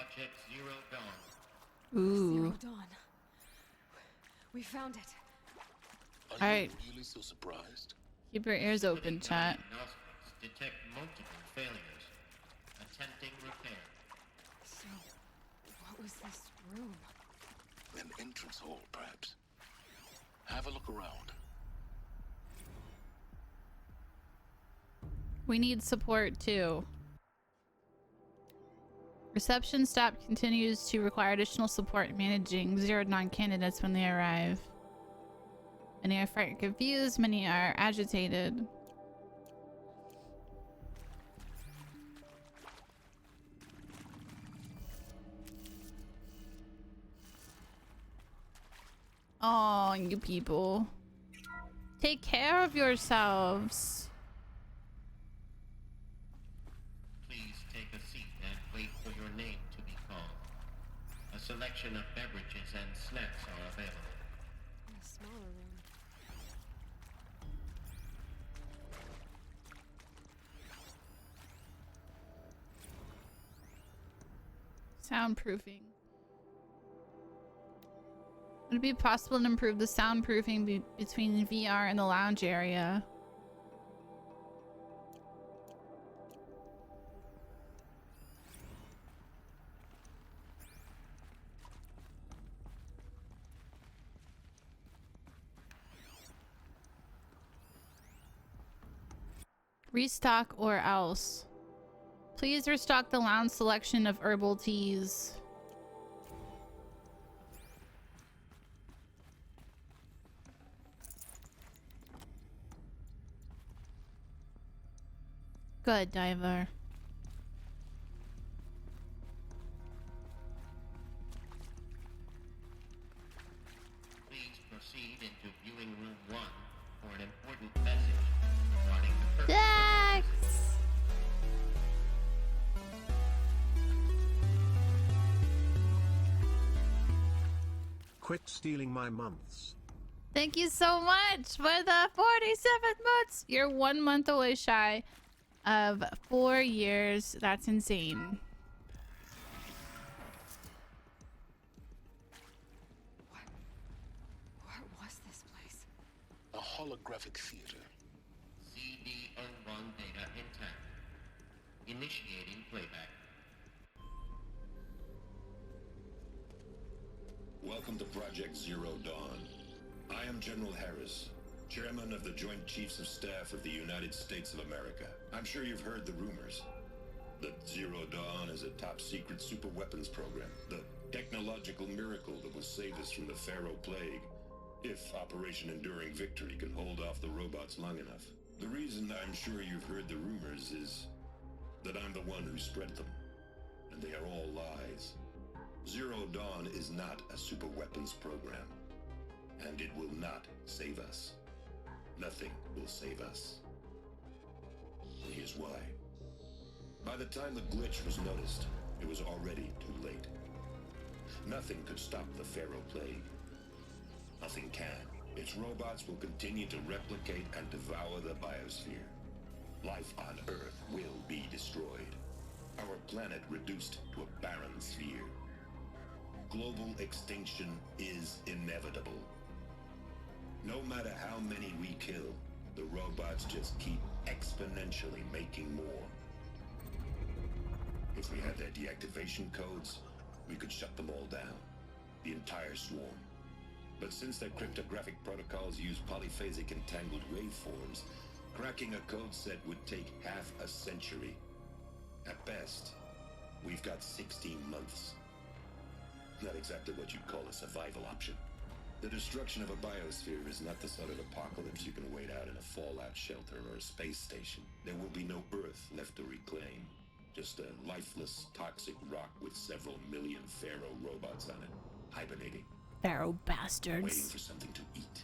Project Zero Dawn. Ooh. Zero Dawn. We found it. Are Alright. you really so surprised? Keep your ears open, chat. Diagnostics detect multiple failures. Attempting repair. So, what was this room? An entrance hall, perhaps. Have a look around. We need support too. Reception staff continues to require additional support managing 0-9 candidates when they arrive. Many are frightened, confused, many are agitated. Oh, you people. Take care of yourselves. Please take a seat and wait for your name to be called. A selection of beverages and snacks are available. In a smaller room. Soundproofing. Would it be possible to improve the soundproofing between VR and the lounge area? Restock or else. Please restock the lounge selection of herbal teas. Good, Diver. Please proceed into viewing room 1 for an important message regarding the purpose Dex! Quit stealing my months. Thank you so much for the 47 months. You're 1 month away shy of 4 years. That's insane. What was this place? A holographic theater. CD01 data intact. Initiating playback. Welcome to Project Zero Dawn. I am General Harris, Chairman of the Joint Chiefs of Staff of the United States of America. I'm sure you've heard the rumors that Zero Dawn is a top-secret super-weapons program, the technological miracle that will save us from the Pharaoh Plague, if Operation Enduring Victory can hold off the robots long enough. The reason I'm sure you've heard the rumors is that I'm the one who spread them, and they are all lies. Zero Dawn is not a super weapons program, and it will not save us. Nothing will save us. Here's why. By the time the glitch was noticed, it was already too late. Nothing could stop the Pharaoh Plague. Nothing can. Its robots will continue to replicate and devour the biosphere. Life on Earth will be destroyed. Our planet reduced to a barren sphere. Global extinction is inevitable. No matter how many we kill, the robots just keep exponentially making more. If we had their deactivation codes, we could shut them all down, the entire swarm. But since their cryptographic protocols use polyphasic entangled waveforms, cracking a code set would take half a century. At best, we've got 16 months. Not exactly what you'd call a survival option. The destruction of a biosphere is not the sort of apocalypse you can wait out in a fallout shelter or a space station. There will be no Earth left to reclaim. Just a lifeless, toxic rock with several million Pharaoh robots on it, hibernating. Pharaoh Waiting bastards. for something to eat.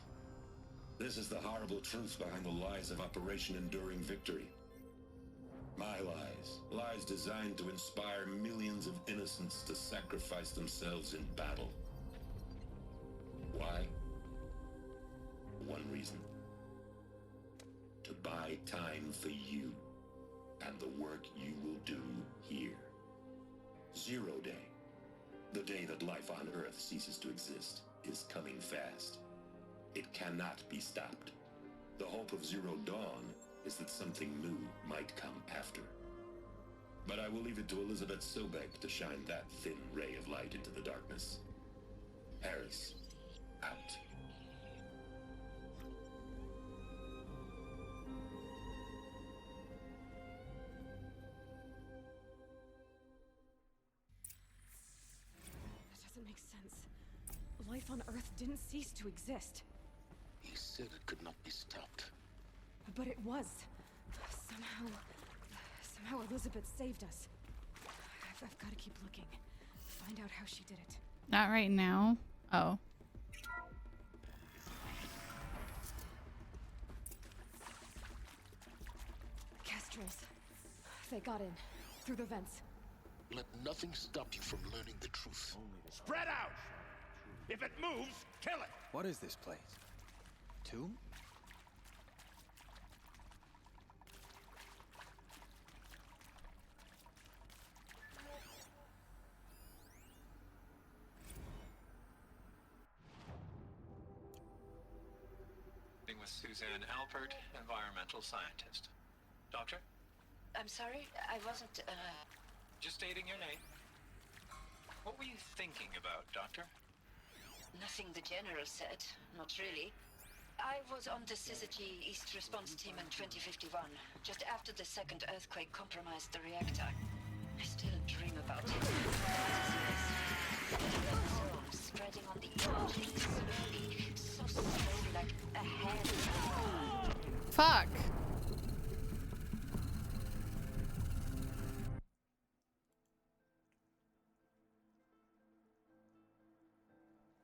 This is the horrible truth behind the lies of Operation Enduring Victory. My lies. Lies designed to inspire millions of innocents to sacrifice themselves in battle. Why? One reason. To buy time for you and the work you will do here. Zero Day. The day that life on Earth ceases to exist is coming fast. It cannot be stopped. The hope of Zero Dawn is that something new might come after. But I will leave it to Elizabeth Sobek to shine that thin ray of light into the darkness. Harris, out. That doesn't make sense. Life on Earth didn't cease to exist. He said it could not be stopped. But it was. Somehow Elizabeth saved us. I've got to keep looking. Find out how she did it. Not right now. Oh. Kestrels. They got in. Through the vents. Let nothing stop you from learning the truth. Spread out! If it moves, kill it! What is this place? Tomb? With Suzanne Alpert, environmental scientist. Doctor? I'm sorry, I wasn't, Just stating your name. What were you thinking about, Doctor? Nothing the General said. Not really. I was on the Syzygy East Response Team in 2051, just after the second earthquake compromised the reactor. I still dream about it. Spreading on the imaging slowly, so slowly, like a hand. Fuck.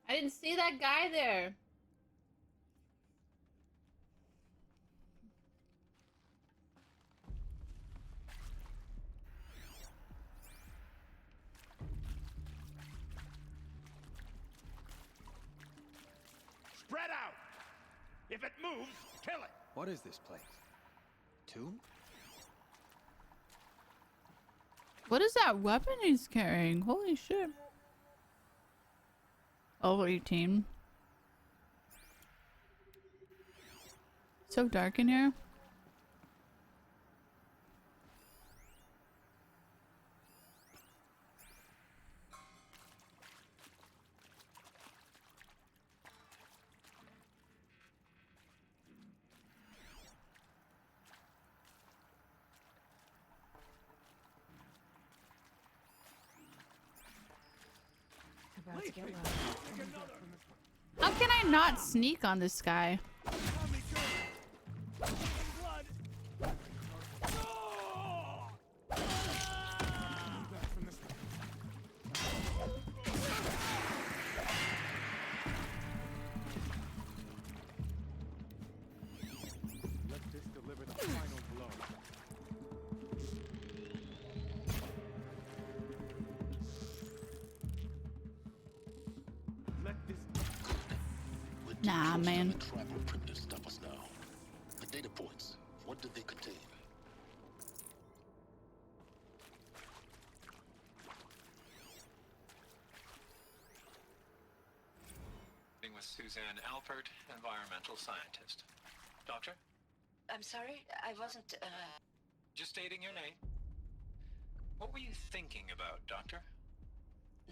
I didn't see that guy there. Spread out! If it moves, kill it! What is this place? Tomb? What is that weapon he's carrying? Holy shit. Level 18. So dark in here. About to get low. How can I not sneak on this guy? Let this deliver the final blow. Let this... We're too Nah, close to man. the tribal primitives stop us now. The data points, what did they contain? With Suzanne Alpert, environmental scientist. Doctor? I'm sorry, I wasn't, Just stating your name. What were you thinking about, Doctor?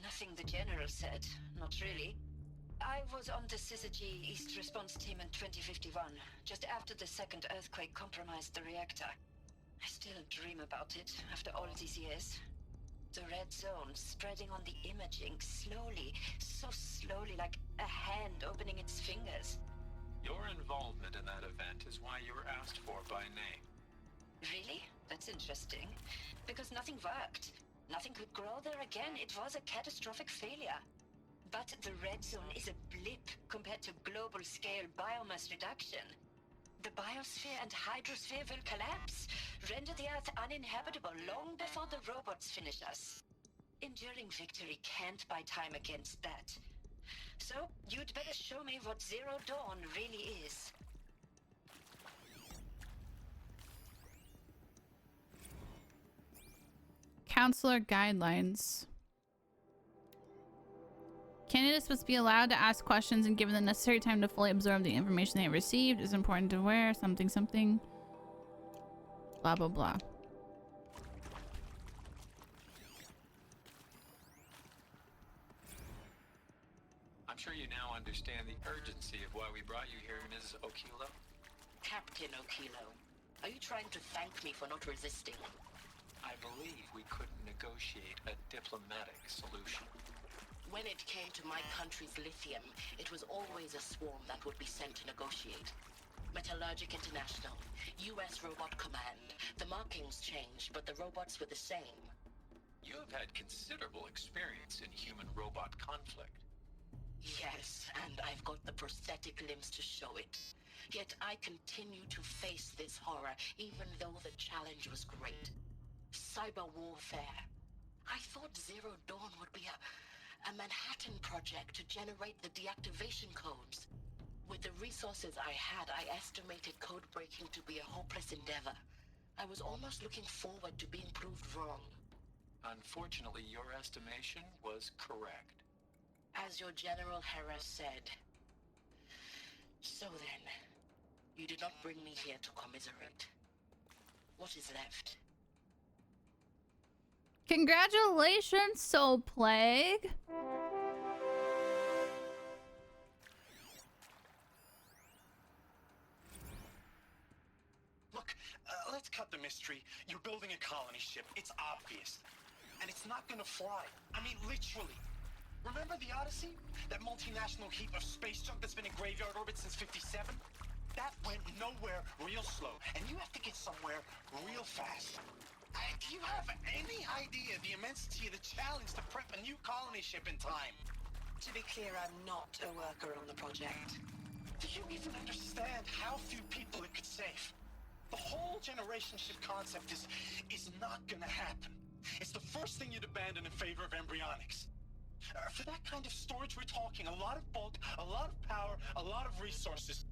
Nothing the General said. Not really. I was on the Syzygy East Response Team in 2051, just after the second earthquake compromised the reactor. I still dream about it after all these years. The red zone spreading on the imaging slowly, so slowly, like a hand opening its fingers. Your involvement in that event is why you were asked for by name. Really? That's interesting. Because nothing worked. Nothing could grow there again. It was a catastrophic failure. But the red zone is a blip compared to global-scale biomass reduction. The biosphere and hydrosphere will collapse, render the Earth uninhabitable long before the robots finish us. Enduring victory can't buy time against that. So, you'd better show me what Zero Dawn really is. Counselor guidelines. Candidates must be allowed to ask questions and given the necessary time to fully absorb the information they have received. It's important to wear something something. Blah blah blah. I'm sure you now understand the urgency of why we brought you here, Ms. Okilo. Captain Okilo, are you trying to thank me for not resisting? I believe we couldn't negotiate a diplomatic solution. When it came to my country's lithium, it was always a swarm that would be sent to negotiate. Metallurgic International, U.S. Robot Command. The markings changed, but the robots were the same. You have had considerable experience in human-robot conflict. Yes, and I've got the prosthetic limbs to show it. Yet I continue to face this horror, even though the challenge was great. Cyber warfare. I thought Zero Dawn would be a Manhattan project to generate the deactivation codes. With the resources I had, I estimated code breaking to be a hopeless endeavor. I was almost looking forward to being proved wrong. Unfortunately, your estimation was correct. As your General Hera said. So then, you did not bring me here to commiserate. What is left? Congratulations, Soul Plague. Look, let's cut the mystery. You're building a colony ship. It's obvious. And it's not gonna fly. I mean, literally. Remember the Odyssey? That multinational heap of space junk that's been in graveyard orbit since '57? That went nowhere real slow. And you have to get somewhere real fast. Do you have any idea the immensity of the challenge to prep a new colony ship in time? To be clear, I'm not a worker on the project. Do you even understand how few people it could save? The whole generation ship concept is not gonna happen. It's the first thing you'd abandon in favor of embryonics. For that kind of storage, we're talking a lot of bulk, a lot of power, a lot of resources.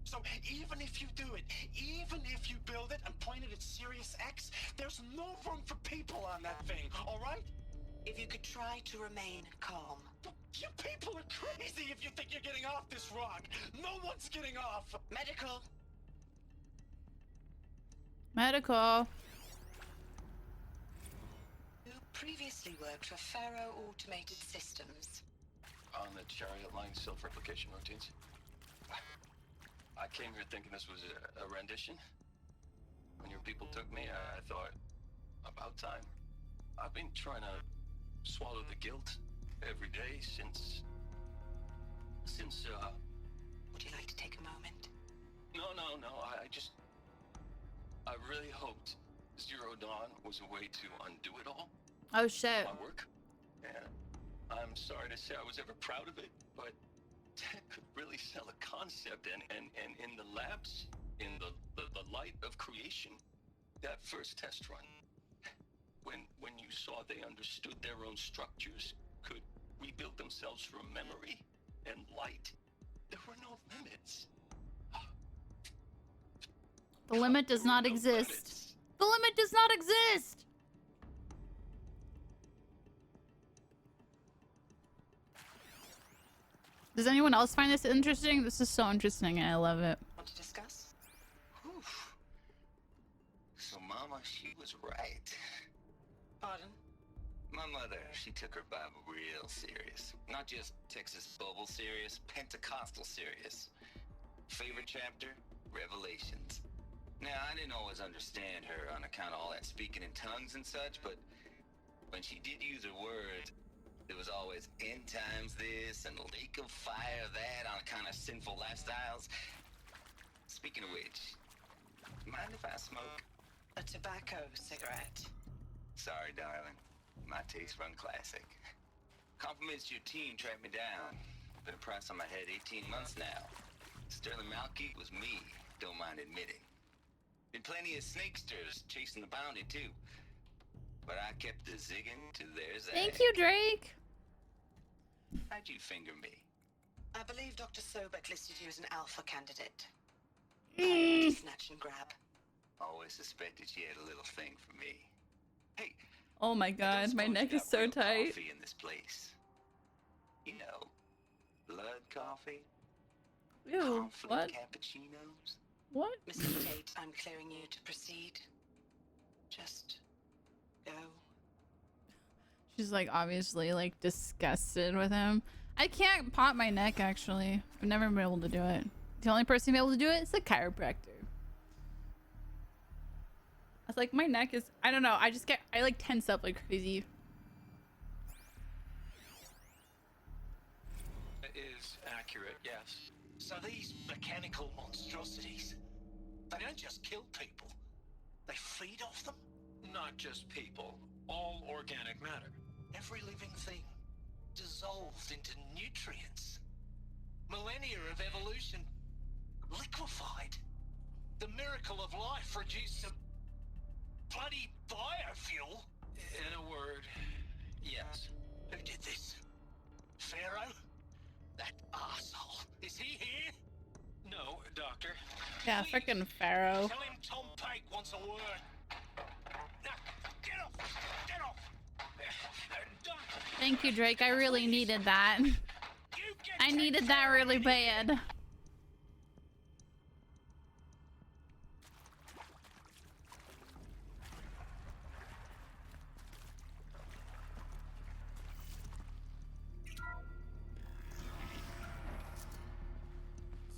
So even if you do it, even if you build it and point it at Sirius X, there's no room for people on that thing, all right? If you could try to remain calm. You people are crazy if you think you're getting off this rock. No one's getting off. Medical. Medical. You previously worked for Faro Automated Systems. On the Chariot Line self-replication routines? I came here thinking this was a rendition. When your people took me, I thought, about time. I've been trying to swallow the guilt every day since... Would you like to take a moment? No, I really hoped Zero Dawn was a way to undo it all. Oh shit. My work. And I'm sorry to say I was ever proud of it, but Tech could really sell a concept, and in the labs, in the light of creation, that first test run, when you saw they understood their own structures, could rebuild themselves from memory and light, there were no limits. The limit does not exist. The limit does not exist! Does anyone else find this interesting? This is so interesting and I love it. Want to discuss? Oof. So Mama, she was right. Pardon? My mother, she took her Bible real serious. Not just Texas Bible serious, Pentecostal serious. Favorite chapter? Revelations. Now, I didn't always understand her on account of all that speaking in tongues and such, but when she did use her words, there was always end times this and lake of fire that on account of sinful lifestyles. Speaking of which, mind if I smoke? A tobacco cigarette. Sorry, darling. My taste run classic. Compliments to your team tracked me down. Been a price on my head 18 months now. Sterling Malky was me, don't mind admitting. Been plenty of snakesters chasing the bounty too. But I kept the zigging to their zag. Thank you, Drake. How'd you finger me? I believe Dr. Sobek listed you as an alpha candidate. Snatch and grab. Always suspected she had a little thing for me. Hey. Oh my god, my neck is so tight. Coffee in this place. You know, blood coffee, Ew, what? cappuccinos. What? Mr. Tate, I'm clearing you to proceed. Just go. She's like obviously like disgusted with him. I can't pop my neck actually. I've never been able to do it. The only person to be able to do it is the chiropractor. I was like, my neck is, I don't know, I like tense up like crazy. That is accurate, yes. So these mechanical monstrosities, they don't just kill people, they feed off them? Not just people, all organic matter. Every living thing dissolved into nutrients. Millennia of evolution liquefied. The miracle of life reduced to bloody biofuel. In a word, yes. Who did this? Pharaoh? That asshole. Is he here? No, Doctor. Yeah, freaking Pharaoh. Tell him Tom Pake wants a word. Now, get off! Get off! Doctor, Thank you, Drake. I really needed that. I needed that really bad.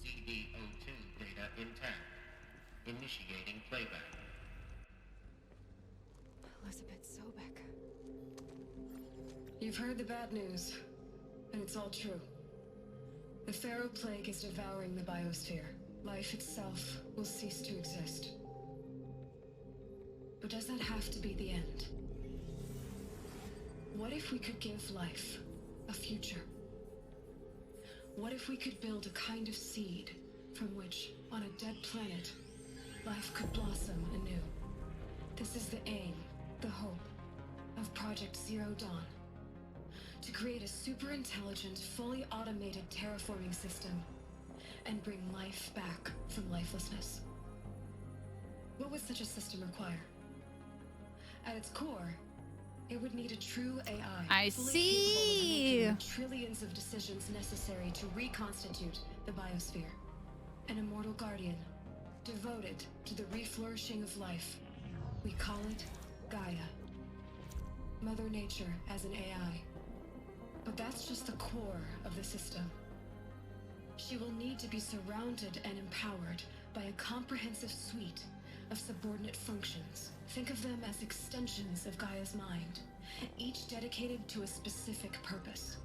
CD02 data intact. Initiating playback. Elizabeth Sobek. You've heard the bad news, and it's all true. The Pharaoh Plague is devouring the biosphere. Life itself will cease to exist. But does that have to be the end? What if we could give life a future? What if we could build a kind of seed from which, on a dead planet, life could blossom anew? This is the aim, the hope, of Project Zero Dawn. To create a super-intelligent, fully automated terraforming system and bring life back from lifelessness. What would such a system require? At its core, it would need a true AI. I fully see. capable of making the trillions of decisions necessary to reconstitute the biosphere. An immortal guardian, devoted to the reflourishing of life. We call it Gaia. Mother Nature as an AI. But that's just the core of the system. She will need to be surrounded and empowered by a comprehensive suite of subordinate functions. Think of them as extensions of Gaia's mind, each dedicated to a specific purpose.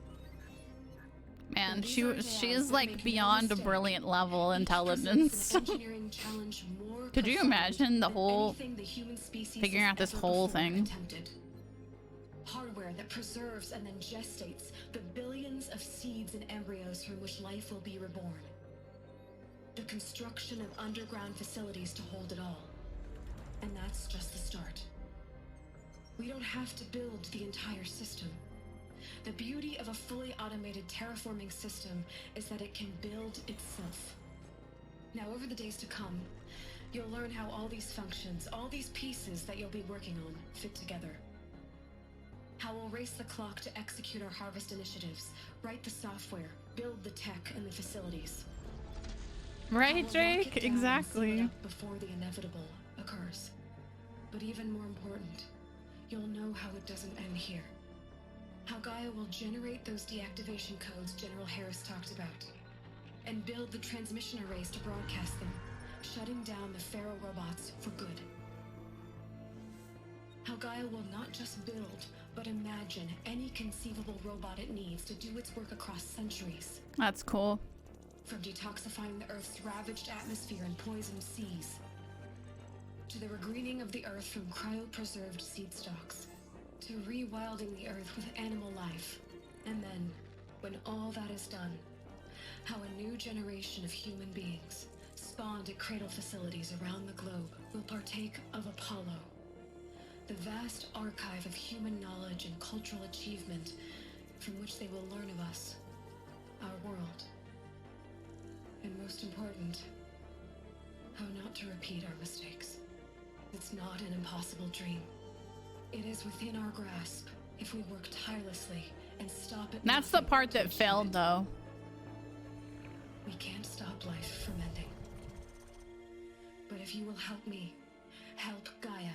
Man, she is like beyond a brilliant level intelligence. Could you imagine the whole figuring out this whole thing? Hardware that preserves and then gestates the billions of seeds and embryos from which life will be reborn. The construction of underground facilities to hold it all. And that's just the start. We don't have to build the entire system. The beauty of a fully automated terraforming system is that it can build itself. Now, over the days to come, you'll learn how all these functions, all these pieces that you'll be working on, fit together. How we'll race the clock to execute our harvest initiatives, write the software, build the tech and the facilities. Right, Drake? Exactly. Before the inevitable occurs. But even more important, you'll know how it doesn't end here. How Gaia will generate those deactivation codes General Harris talked about, and build the transmission arrays to broadcast them, shutting down the Pharaoh robots for good. How Gaia will not just build, but imagine any conceivable robot it needs to do its work across centuries. That's cool. From detoxifying the Earth's ravaged atmosphere and poisoned seas, to the regreening of the Earth from cryopreserved seed stocks, to rewilding the Earth with animal life. And then, when all that is done, how a new generation of human beings, spawned at cradle facilities around the globe, will partake of Apollo, the vast archive of human knowledge and cultural achievement from which they will learn of us, our world. And most important, how not to repeat our mistakes. It's not an impossible dream. It is within our grasp if we work tirelessly and stop it. That's the part that failed, though. We can't stop life from ending. But if you will help me, help Gaia,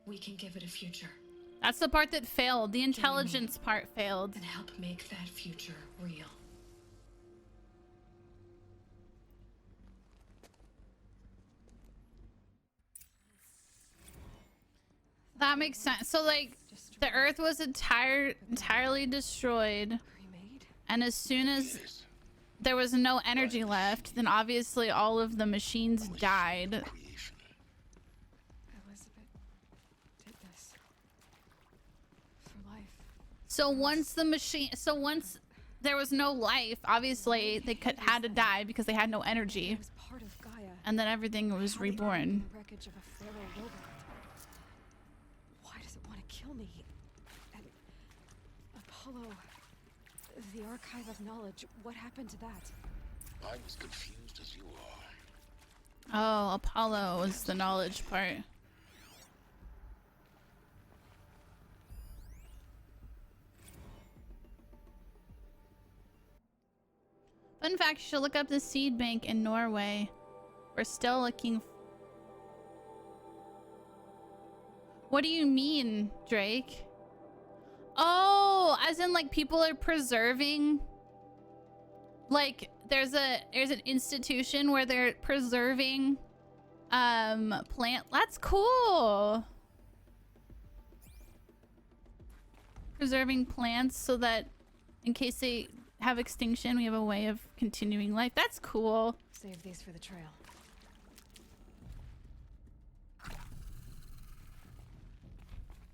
we can give it a future. That's the part that failed. The intelligence part failed. And help make that future real. That makes sense. So, like, the Earth was entirely destroyed. And as soon as there was no energy left, then obviously all of the machines died. Elizabeth did this for life. So once there was no life, obviously they had to die because they had no energy. It was part of Gaia. And then everything was reborn. The wreckage of a Pharaoh robot. Why does it want to kill me? And Apollo, the archive of knowledge, what happened to that? I'm as confused as you are. Oh, Apollo was the knowledge part. Fun fact, you should look up the seed bank in Norway. We're still looking. What do you mean, Drake? Oh, as in like people are preserving, like there's an institution where they're preserving plant. That's cool. Preserving plants so that in case they have extinction, we have a way of continuing life. That's cool. Save these for the trail.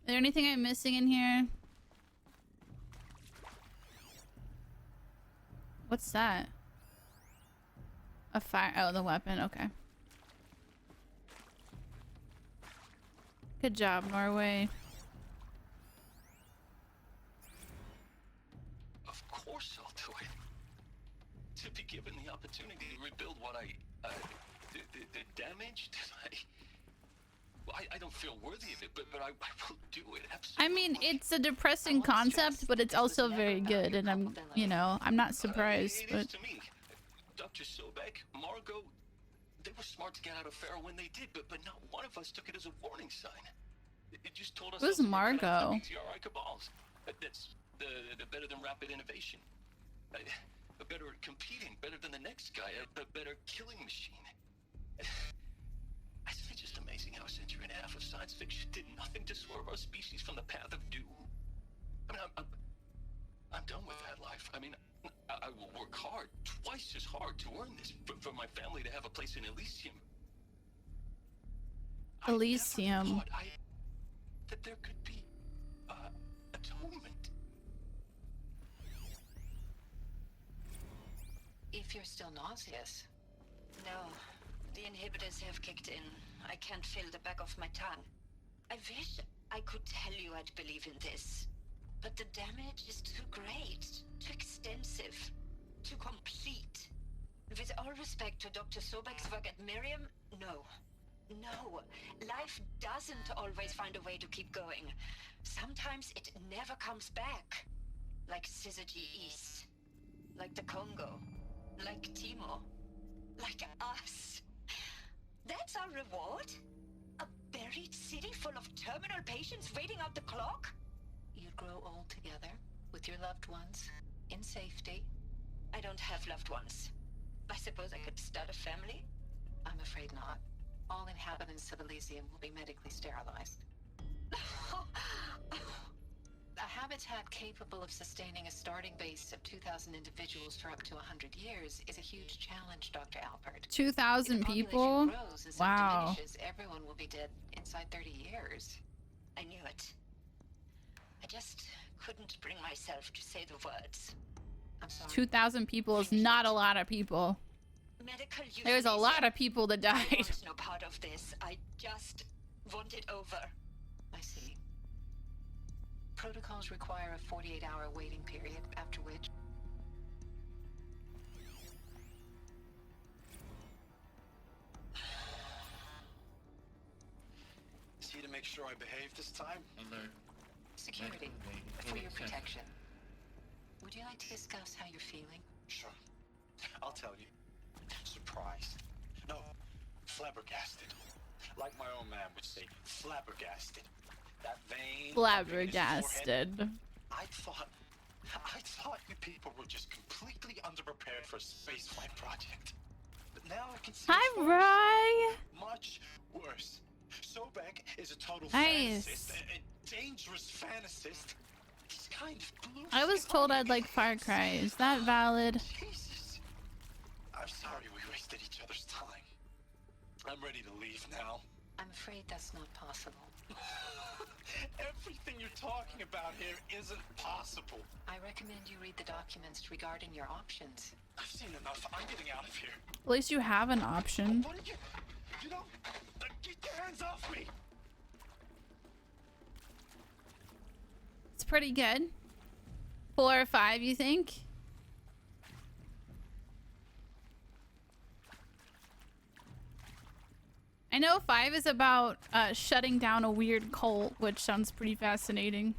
Is there anything I'm missing in here? What's that? A fire. Oh, the weapon. Okay. Good job, Norway. Of course I'll do it. To be given the opportunity to rebuild what the damage that I don't feel worthy of it, but I will do it. Absolutely. I mean, it's a depressing concept, but it's also very good, and I'm not surprised. It is to me. Dr. Sobek, Margot, they were smart to get out of Pharaoh when they did, but not one of us took it as a warning sign. It just told us. Who's Margot? Cabals. That's the better than rapid innovation. A better at competing, better than the next guy, a better killing machine. It's just amazing how a century and a half of science fiction did nothing to swerve our species from the path of doom. I mean, I'm done with that life. I mean, I will work hard, twice as hard, to earn this for my family to have a place in Elysium. Elysium. I never thought that there could be atonement. If you're still nauseous. No, the inhibitors have kicked in. I can't feel the back of my tongue. I wish I could tell you I'd believe in this. But the damage is too great, too extensive, too complete. With all respect to Dr. Sobek's work at Miriam, no. No, life doesn't always find a way to keep going. Sometimes it never comes back. Like Syzygy East. Like the Congo. Like Timo. Like us. That's our reward? A buried city full of terminal patients waiting out the clock? You'd grow old together, with your loved ones, in safety. I don't have loved ones. I suppose I could start a family? I'm afraid not. All inhabitants of Elysium will be medically sterilized. A habitat capable of sustaining a starting base of 2,000 individuals for up to 100 years is a huge challenge, Dr. Alpert. 2,000 people? Grows and Wow. diminishes, everyone will be dead inside 30 years. I knew it. I just couldn't bring myself to say the words. I'm sorry. 2,000 people is not a lot of people. Medical There's a lot of people that I died. want no part of this. I just want it over. I see. Protocols require a 48-hour waiting period, after which... Is he to make sure I behave this time? Alert. Security, for your protection. Would you like to discuss how you're feeling? Sure. I'll tell you. Surprised. No, flabbergasted. Like my own man would say, flabbergasted. That vein. Flabbergasted. I thought you people were just completely underprepared for a spaceflight project. But now I can see Hi, Rye. much worse. Sobek is a total Nice. fantasist, a dangerous fantasist. He's kind of blue. I was told I'd like Far Cry. Is that valid? Jesus. I'm sorry we wasted each other's time. I'm ready to leave now. I'm afraid that's not possible. Everything you're talking about here isn't possible. I recommend you read the documents regarding your options. I've seen enough. I'm getting out of here. At least you have an option. What are you? You know, get your hands off me. It's pretty good. 4 or 5, you think? I know 5 is about shutting down a weird cult, which sounds pretty fascinating.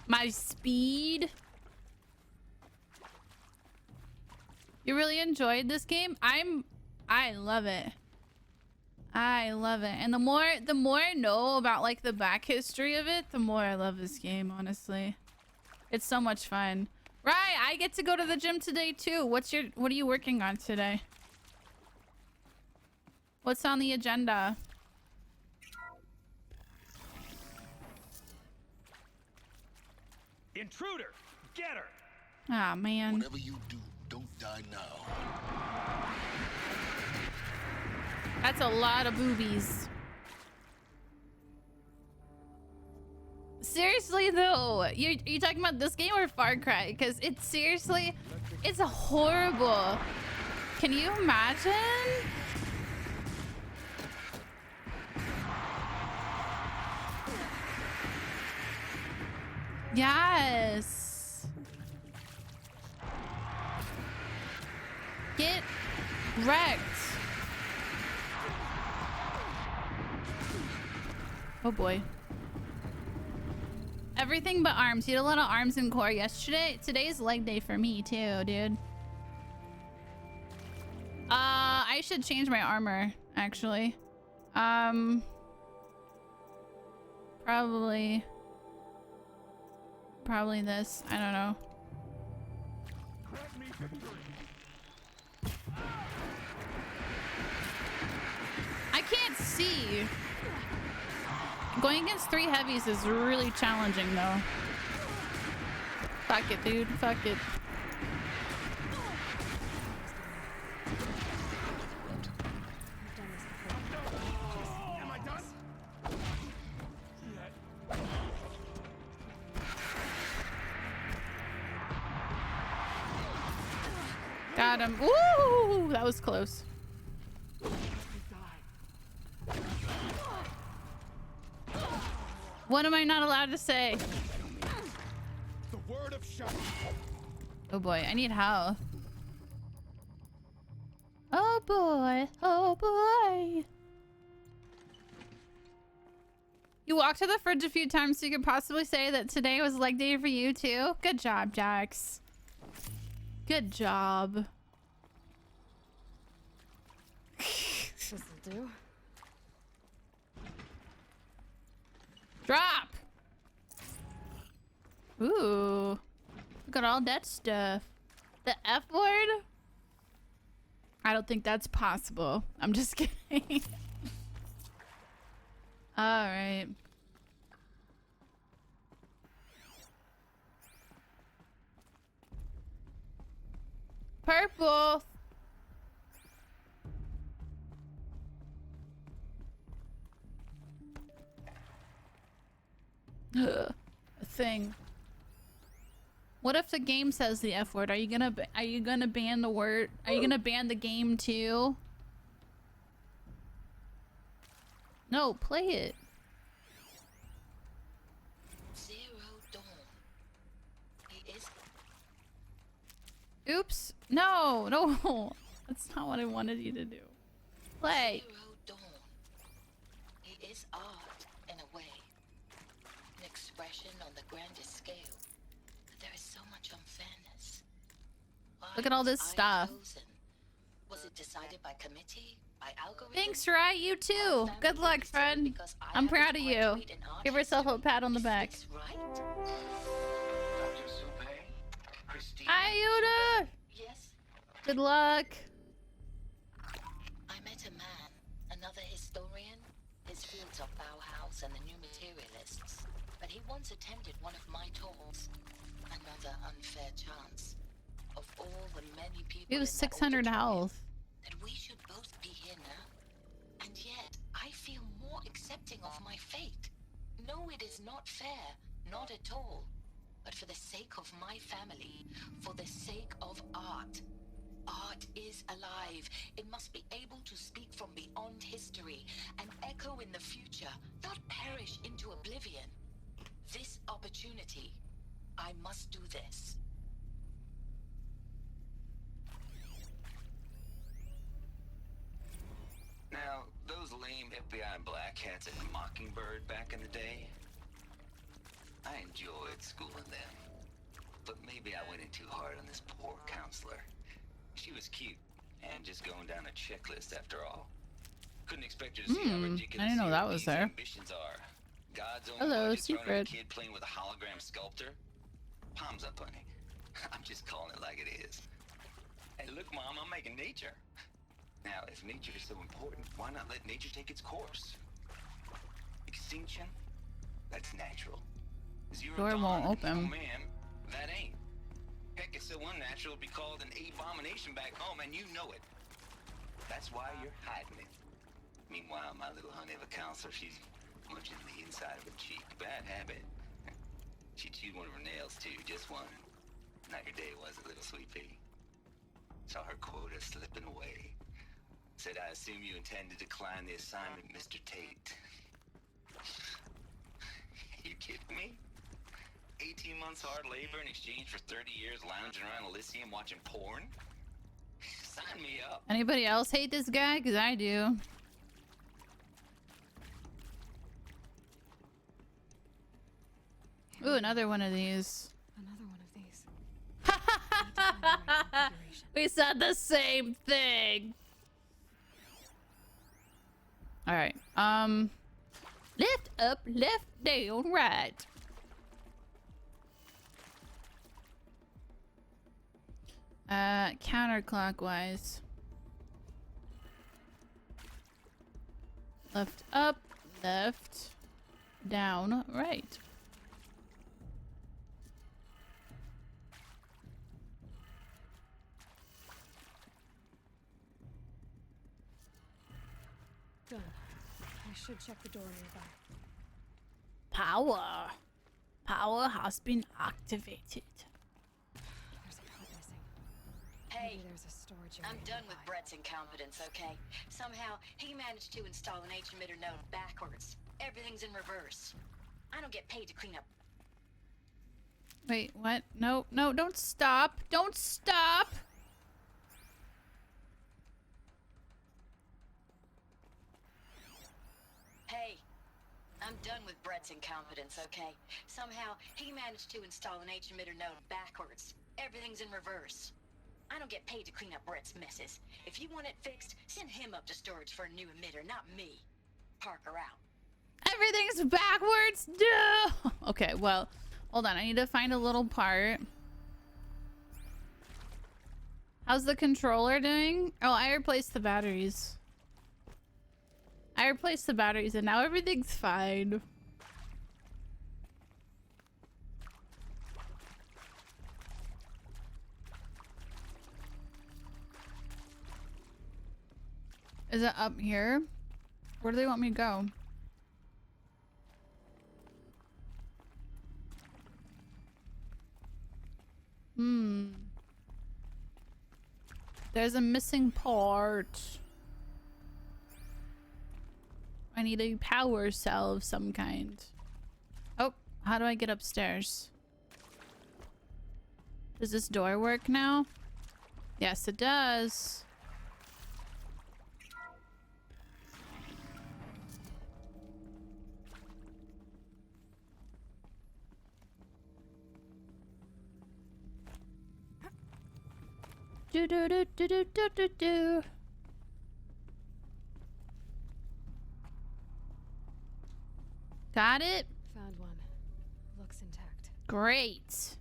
My speed. You really enjoyed this game? I love it. I love it. And the more I know about like the back history of it, the more I love this game, honestly. It's so much fun. Right, I get to go to the gym today too. What are you working on today? What's on the agenda? Intruder! Get her! Ah, man. Whatever you do, don't die now. That's a lot of boobies. Seriously though, you talking about this game or Far Cry? Because it's seriously, it's horrible. Can you imagine? Yes. Get wrecked. Oh boy. Everything but arms. You had a lot of arms and core yesterday. Today's leg day for me too, dude. I should change my armor, actually. Probably this. I don't know. I can't see. Going against 3 heavies is really challenging, though. Fuck it, dude. Fuck it. Am I done? Got him. Ooh, that was close. What am I not allowed to say? The word of Shah. Oh boy, I need health. Oh boy, oh boy. You walked to the fridge a few times so you could possibly say that today was leg day for you too? Good job, Jax. Good job. This'll do. Drop! Ooh. Look at all that stuff. The F word? I don't think that's possible. I'm just kidding. Alright. Purple! A thing. What if the game says the F word? Are you gonna ban the word? Are you gonna ban the game too? No, play it. Zero Dawn. He is. Oops. No, no. That's not what I wanted you to do. Play. Zero Dawn. He is art in a way. expression on the grandest scale. But there is so much unfairness. Why Look at all this was I stuff. chosen? Was it decided by committee? By algorithm? Thanks, Rai. You too. Good luck, friend. I'm proud of you. Give yourself a pat on the back. Hi, Yoda. Yes. Good luck. I met a man, another historian. His fields are Bauhaus and the New Materialists. But he once attended one of my talks. Another unfair chance. Of all the many people He was 600 health. that we should both be here now. And yet, I feel more accepting of my fate. No, it is not fair. Not at all. But for the sake of my family, for the sake of art. Art is alive. It must be able to speak from beyond history and echo in the future, not perish into oblivion. This opportunity, I must do this. Now, those lame FBI black hats at Mockingbird back in the day, I enjoyed schooling them. But maybe I went in too hard on this poor counselor. She was cute, and just going down a checklist after all. Couldn't expect her to see how ridiculous I didn't know that was there. ambitions are. God's own Hello, budget thrown at a secret. kid playing with a hologram sculptor. Palms up, honey. I'm just calling it like it is. Hey, look, Mom, I'm making nature. Now, if nature is so important, why not let nature take its course? Extinction? That's natural. Zero Door dawn, won't open. oh man, that ain't. Heck, it's so unnatural it'd be called an abomination back home, and you know it. That's why you're hiding it. Meanwhile, my little honey of a counselor, she's munching the inside of her cheek. Bad habit. She chewed one of her nails, too, just one. Not your day, was it, little sweet pea? Saw her quota slipping away. Said, I assume you intend to decline the assignment, Mr. Tate. You kidding me? 18 months hard labor in exchange for 30 years lounging around Elysium watching porn? Sign me up. Anybody else hate this guy? Because I do. Ooh, another one of these. Another one of these. I need to find the right configuration. We said the same thing. All right. Left, up, left, down, right. Counterclockwise. Left, up, left, down, right. Done. I should check the door nearby. Power. Power has been activated. There's a part missing. Hey, Maybe there's a storage I'm area done with nearby. Brett's incompetence, okay? Somehow, he managed to install an H-emitter node backwards. Everything's in reverse. I don't get paid to clean up. Wait, what? No, no, don't stop. Don't stop. Hey, I'm done with Brett's incompetence, okay? Somehow, he managed to install an H-emitter node backwards. Everything's in reverse. I don't get paid to clean up Brett's messes. If you want it fixed, send him up to storage for a new emitter, not me. Parker out. Everything's backwards. No. Okay, well, hold on. I need to find a little part. How's the controller doing? Oh, I replaced the batteries. And now everything's fine. Is it up here? Where do they want me to go? There's a missing part. I need a power cell of some kind. Oh, how do I get upstairs? Does this door work now? Yes, it does. Do do do do do do do do. Got it? Found one. Looks intact. Great.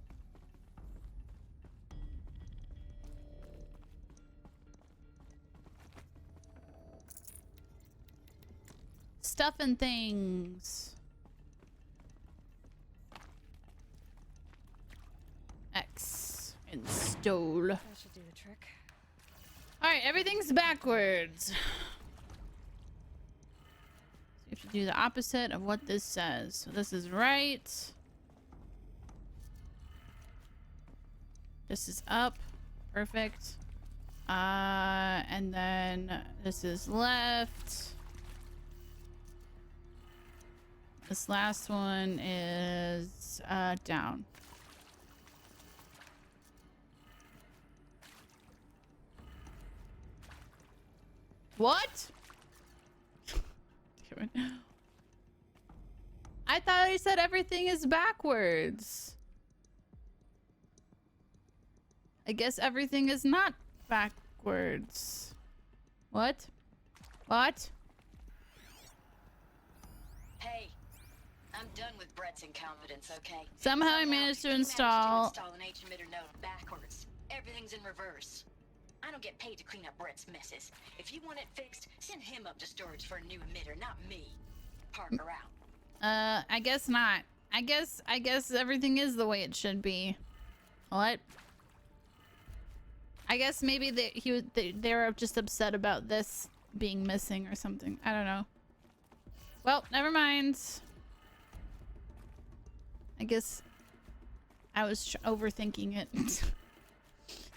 Stuff and things. X. Install. That should do the trick. Alright, everything's backwards. You have to do the opposite of what this says. So this is right. This is up. Perfect. And then this is left. This last one is down. What? I thought he said everything is backwards. I guess everything is not backwards. What? What? Hey, I'm done with Brett's incompetence, okay? Somehow I managed to install an H-emitter node backwards. Everything's in reverse. I don't get paid to clean up Brett's messes. If you want it fixed, send him up to storage for a new emitter, not me. Parker out. I guess not. I guess everything is the way it should be. What? I guess maybe they're just upset about this being missing or something. I don't know. Well, never mind. I guess I was overthinking it.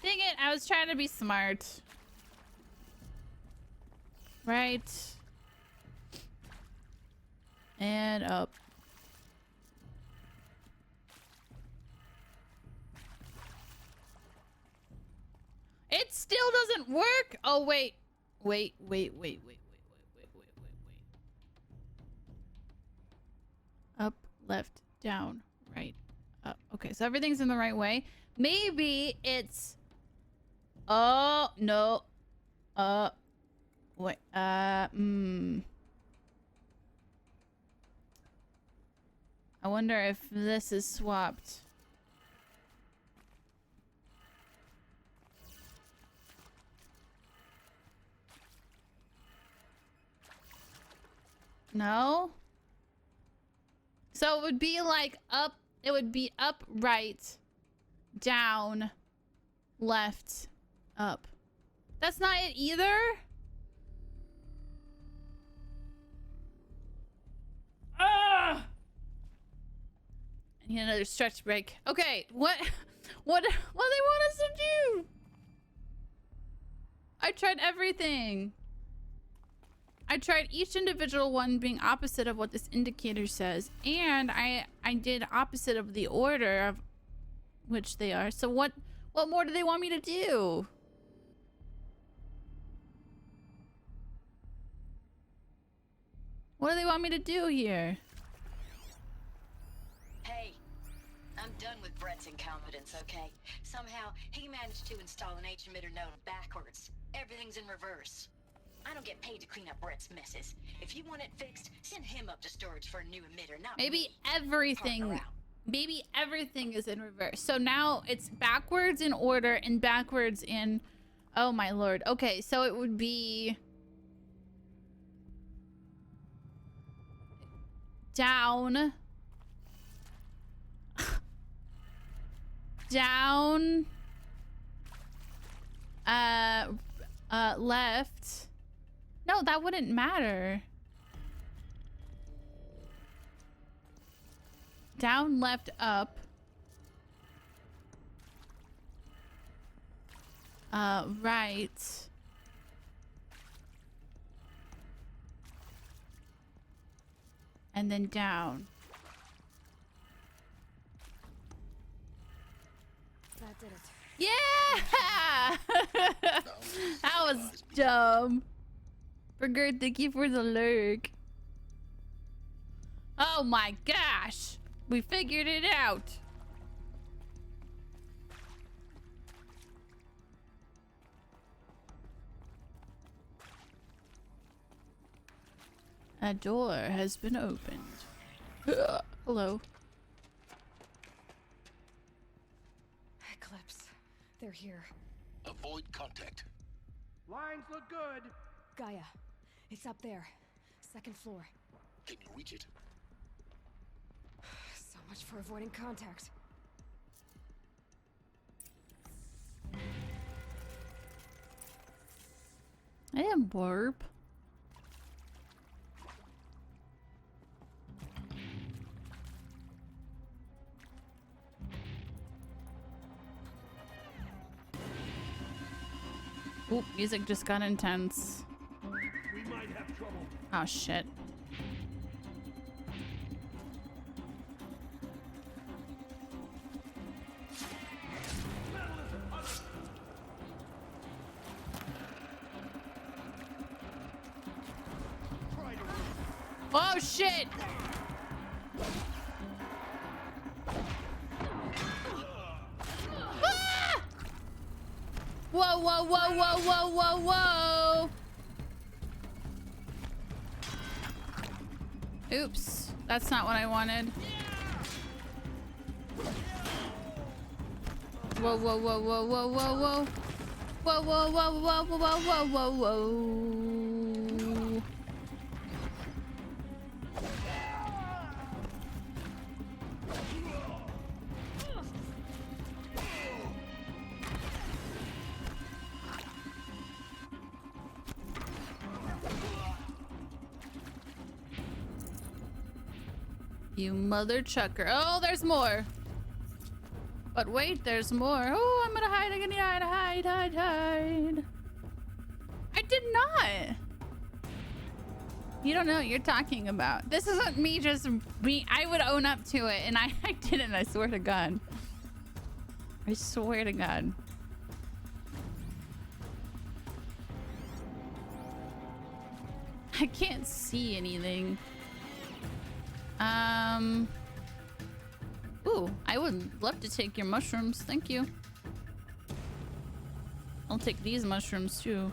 Dang it, I was trying to be smart. Right. And up. It still doesn't work. Oh, wait. Wait. Up, left, down, right, up. Okay, so everything's in the right way. Maybe it's... Oh, no. Wait, I wonder if this is swapped. No? So it would be like up, it would be up, right, down, left, up. That's not it either? Ah! I need another stretch break. Okay, what do they want us to do? I tried everything. I tried each individual one being opposite of what this indicator says, and I did opposite of the order of which they are. So what more do they want me to do? What do they want me to do here? Hey, I'm done with Brett's incompetence, okay? Somehow, he managed to install an H-emitter node backwards. Everything's in reverse. I don't get paid to clean up Brett's messes. If you want it fixed, send him up to storage for a new emitter, not Maybe me. everything. Maybe everything is in reverse. So now it's backwards in order and backwards in... Oh my lord. Okay, so it would be... Down. Down. Left. No, that wouldn't matter. Down, left, up. Right. And then down. That did it. Yeah! That was dumb. Burger, thank you for the lurk. Oh my gosh! We figured it out. A door has been opened. Hello. Eclipse. They're here. Avoid contact. Lines look good. Gaia. It's up there. Second floor. Can you reach it? So much for avoiding contact. I am warp. Oop, music just got intense. We might have trouble. Oh shit. Oh shit! Ah! Whoa, whoa, whoa, whoa, whoa, whoa, whoa! Oops, that's not what I wanted. Whoa, whoa, whoa, whoa, whoa, whoa, whoa. Whoa, whoa, whoa, whoa, whoa, whoa, whoa, whoa. You mother chucker. Oh, there's more. But wait, there's more. Oh, I'm gonna hide. I'm gonna hide. I did not. You don't know what you're talking about. This isn't me just being... I would own up to it, and I didn't. I swear to God. I swear to God. I can't see anything. Ooh, I would love to take your mushrooms. Thank you. I'll take these mushrooms too.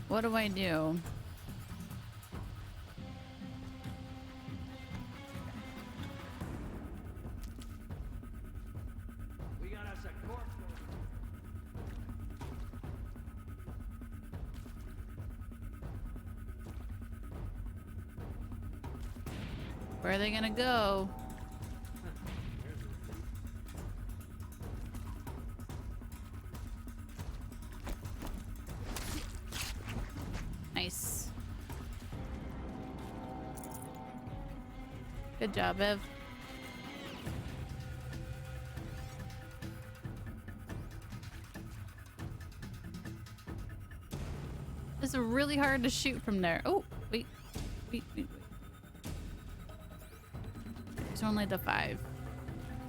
What do I do? We got us a corpse. Where are they gonna go? Nice. Good job, Ev. It's really hard to shoot from there. Oh, wait. It's only the 5.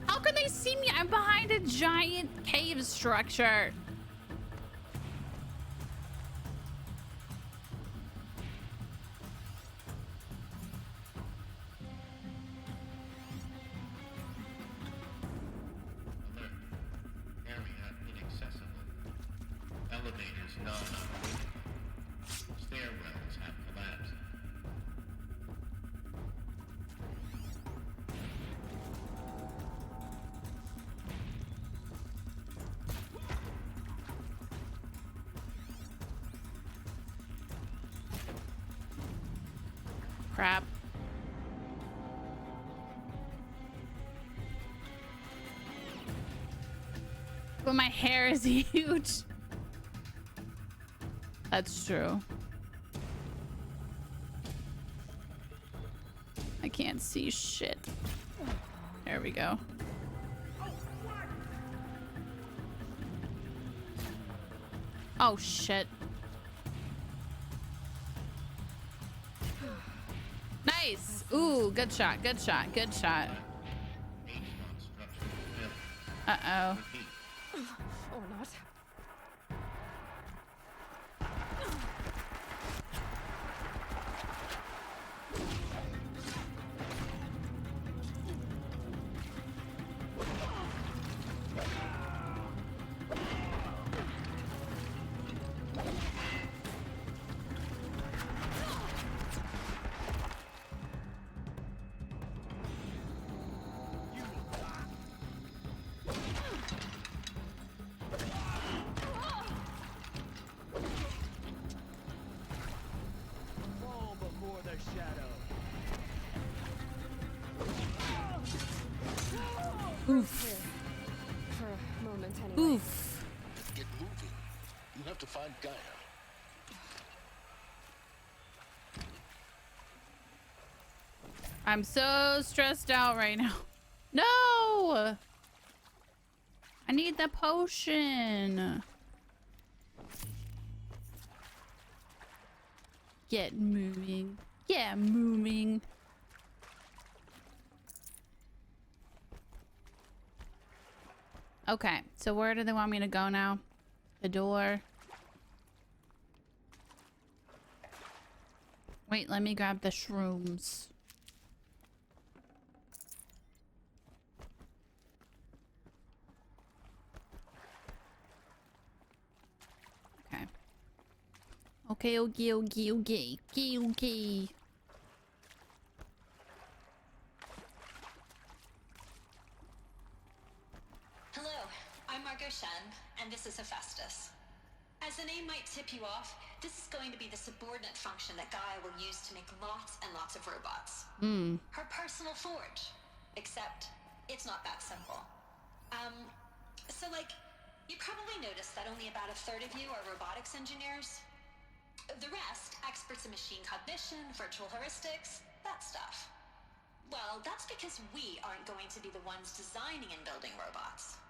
How can they see me? I'm behind a giant cave structure. Area inaccessible. Elevators non-operating. Stairwells have collapsed. Crap. But my hair is huge. That's true. I can't see shit. There we go. Oh shit. Nice. Ooh, good shot, good shot, good shot. Uh-oh. Or not. Oof. Here. For a moment, anyway. Oof. Get moving. You have to find Gaia. I'm so stressed out right now. No! I need the potion. Get moving. Get moving. Okay, so where do they want me to go now? The door. Wait, let me grab the shrooms. Okay. Okay. Hello, I'm Margot Shen, and this is Hephaestus. As the name might tip you off, this is going to be the subordinate function that Gaia will use to make lots and lots of robots. Her personal forge. Except, it's not that simple. So you probably noticed that only about a third of you are robotics engineers. The rest, experts in machine cognition, virtual heuristics, that stuff. Well, that's because we aren't going to be the ones designing and building robots.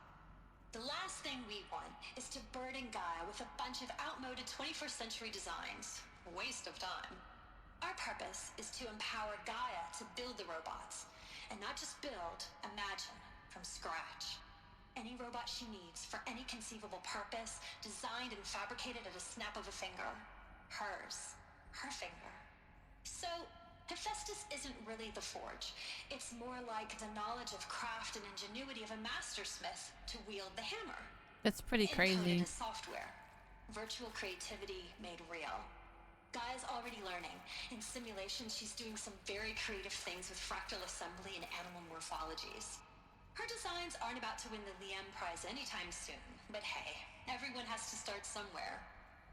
The last thing we want is to burden Gaia with a bunch of outmoded 21st century designs. Waste of time. Our purpose is to empower Gaia to build the robots, and not just build, imagine, from scratch. Any robot she needs for any conceivable purpose, designed and fabricated at a snap of a finger. Hers. Her finger. So, Hephaestus isn't really the forge. It's more like the knowledge of craft and ingenuity of a mastersmith to wield the hammer. That's pretty crazy. Encoded as software. Virtual creativity made real. Gaia's already learning. In simulations, she's doing some very creative things with fractal assembly and animal morphologies. Her designs aren't about to win the Liam Prize anytime soon, but hey, everyone has to start somewhere.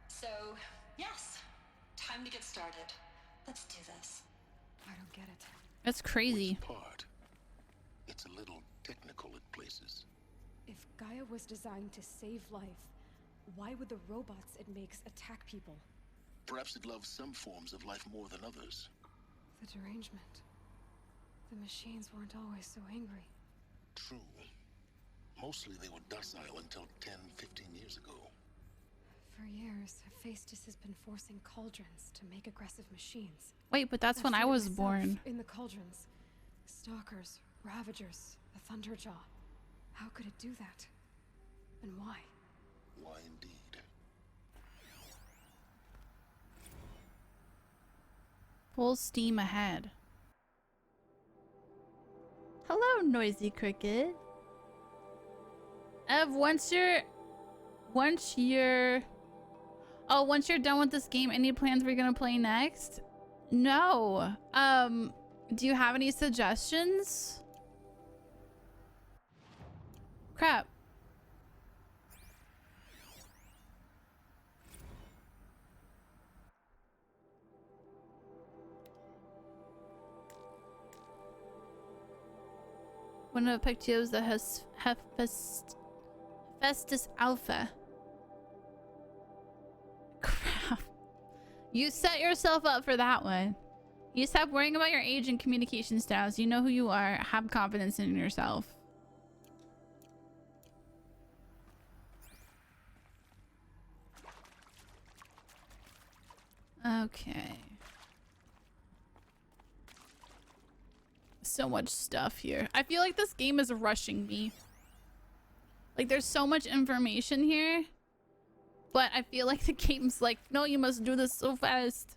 So, yes, time to get started. Let's do this. I don't get it. That's crazy. Which part? It's a little technical at places. If Gaia was designed to save life, why would the robots it makes attack people? Perhaps it loves some forms of life more than others. The derangement. The machines weren't always so angry. True. Mostly they were docile until 10, 15 years ago. For years, Hephaestus has been forcing cauldrons to make aggressive machines. Wait, but that's when I was born. In the cauldrons. Stalkers, Ravagers, the Thunderjaw. How could it do that? And why? Why indeed? Full steam ahead. Hello, noisy cricket. Ev, once you're done with this game, any plans we're gonna play next? No. Do you have any suggestions? Crap. One of the pictures that has Hephaestus Alpha. Crap. You set yourself up for that one. You stop worrying about your age and communication styles. You know who you are. Have confidence in yourself. Okay. So much stuff here. I feel like this game is rushing me. Like there's so much information here. But I feel like the game's like, no, you must do this so fast.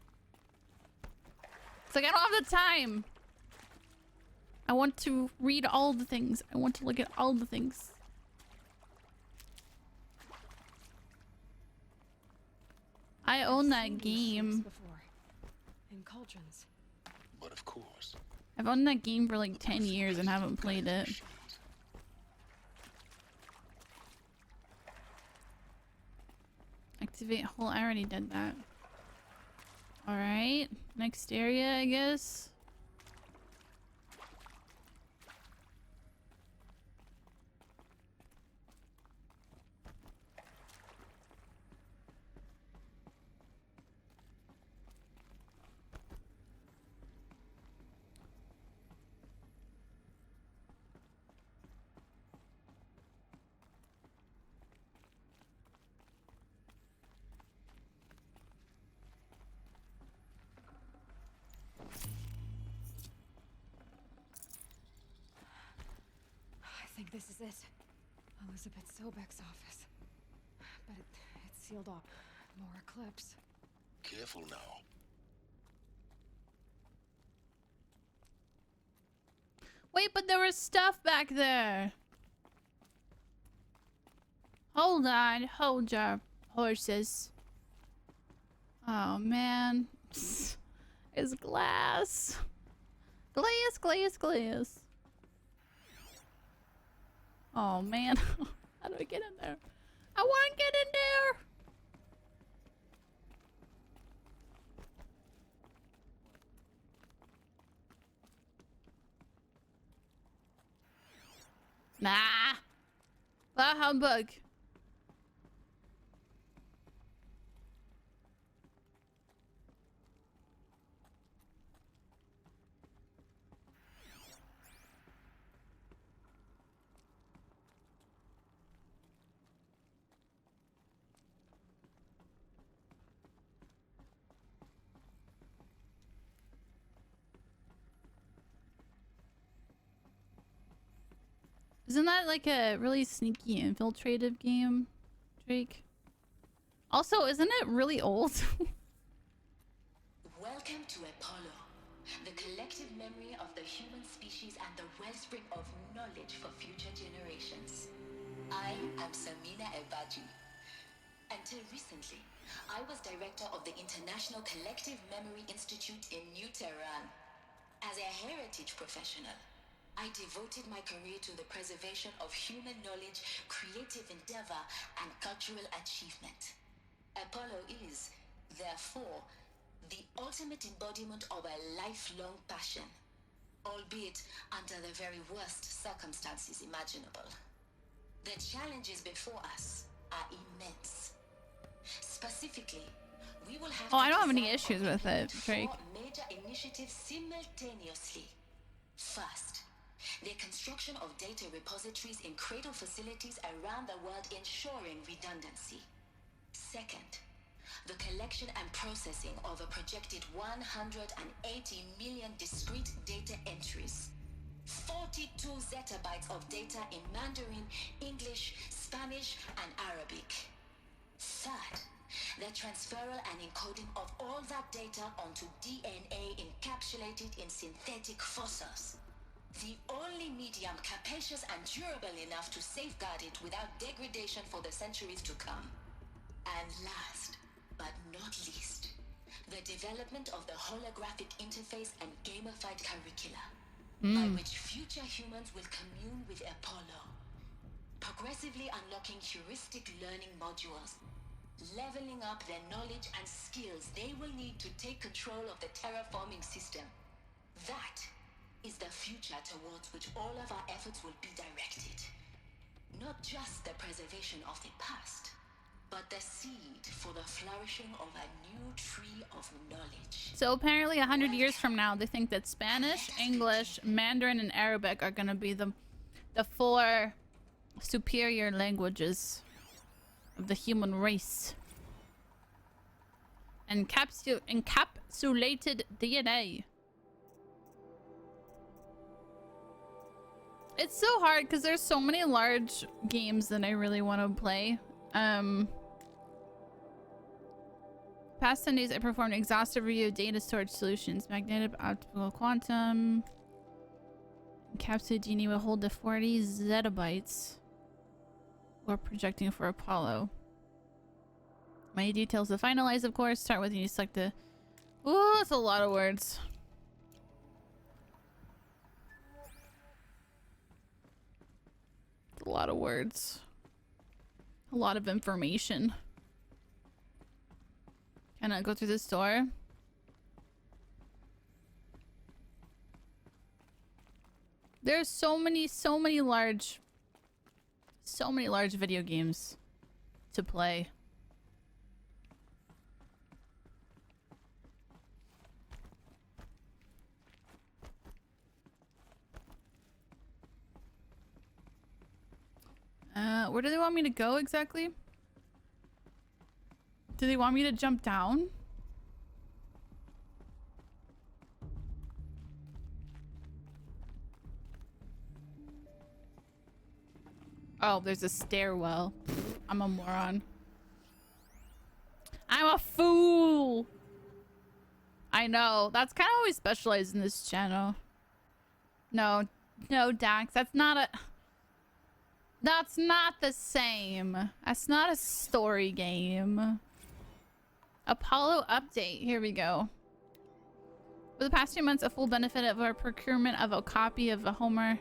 It's like, I don't have the time. I want to read all the things. I want to look at all the things. I own that game. In cauldrons. But of course. I've owned that game for like 10 years and haven't played it. Activate hole. I already did that. Alright. Next area, I guess. this is it. Elizabeth Sobek's office. But it's sealed up. More Eclipse. Careful now. Wait, but there was stuff back there. Hold on, hold your horses. Oh man. It's glass. Glass, glass, glass. Oh man. How do I get in there? I want to get in there. Nah. Bah humbug. Isn't that like a really sneaky infiltrative game, Drake? Also, isn't it really old? Welcome to Apollo, the collective memory of the human species and the wellspring of knowledge for future generations. I am Samina Ebaji. Until recently, I was director of the International Collective Memory Institute in New Tehran. As a heritage professional, I devoted my career to the preservation of human knowledge, creative endeavor, and cultural achievement. Apollo is, therefore, the ultimate embodiment of a lifelong passion, albeit under the very worst circumstances imaginable. The challenges before us are immense. Specifically, we will have I don't have any issues with it, Drake. 4 major initiatives simultaneously. First, the construction of data repositories in cradle facilities around the world, ensuring redundancy. Second, the collection and processing of a projected 180 million discrete data entries. 42 zettabytes of data in Mandarin, English, Spanish, and Arabic. Third, the transferal and encoding of all that data onto DNA encapsulated in synthetic fossils. The only medium capacious and durable enough to safeguard it without degradation for the centuries to come. And last, but not least, the development of the holographic interface and gamified curricula, by which future humans will commune with Apollo, progressively unlocking heuristic learning modules, leveling up their knowledge and skills they will need to take control of the terraforming system. That is the future towards which all of our efforts will be directed. Not just the preservation of the past, but the seed for the flourishing of a new tree of knowledge. So apparently 100 years from now, they think that Spanish, English, Mandarin, and Arabic are going to be the 4 superior languages of the human race. Encapsulated DNA. It's so hard because there's so many large games that I really want to play. Past 10 days, I performed an exhaustive review of data storage solutions. Magnetic optical quantum. Encapsulated DNA will hold the 40 zettabytes. We're projecting for Apollo. Many details to finalize, of course. Start with you select the... Ooh, that's a lot of words. A lot of words. A lot of information. Can I go through this door? There's so many large video games to play. Where do they want me to go exactly? Do they want me to jump down? Oh, there's a stairwell. I'm a moron. I'm a fool. I know. That's kind of always specialized in this channel. No, Dax. That's not the same. That's not a story game. Apollo update. Here we go. For the past 2 months, a full benefit of our procurement of a copy of the Homer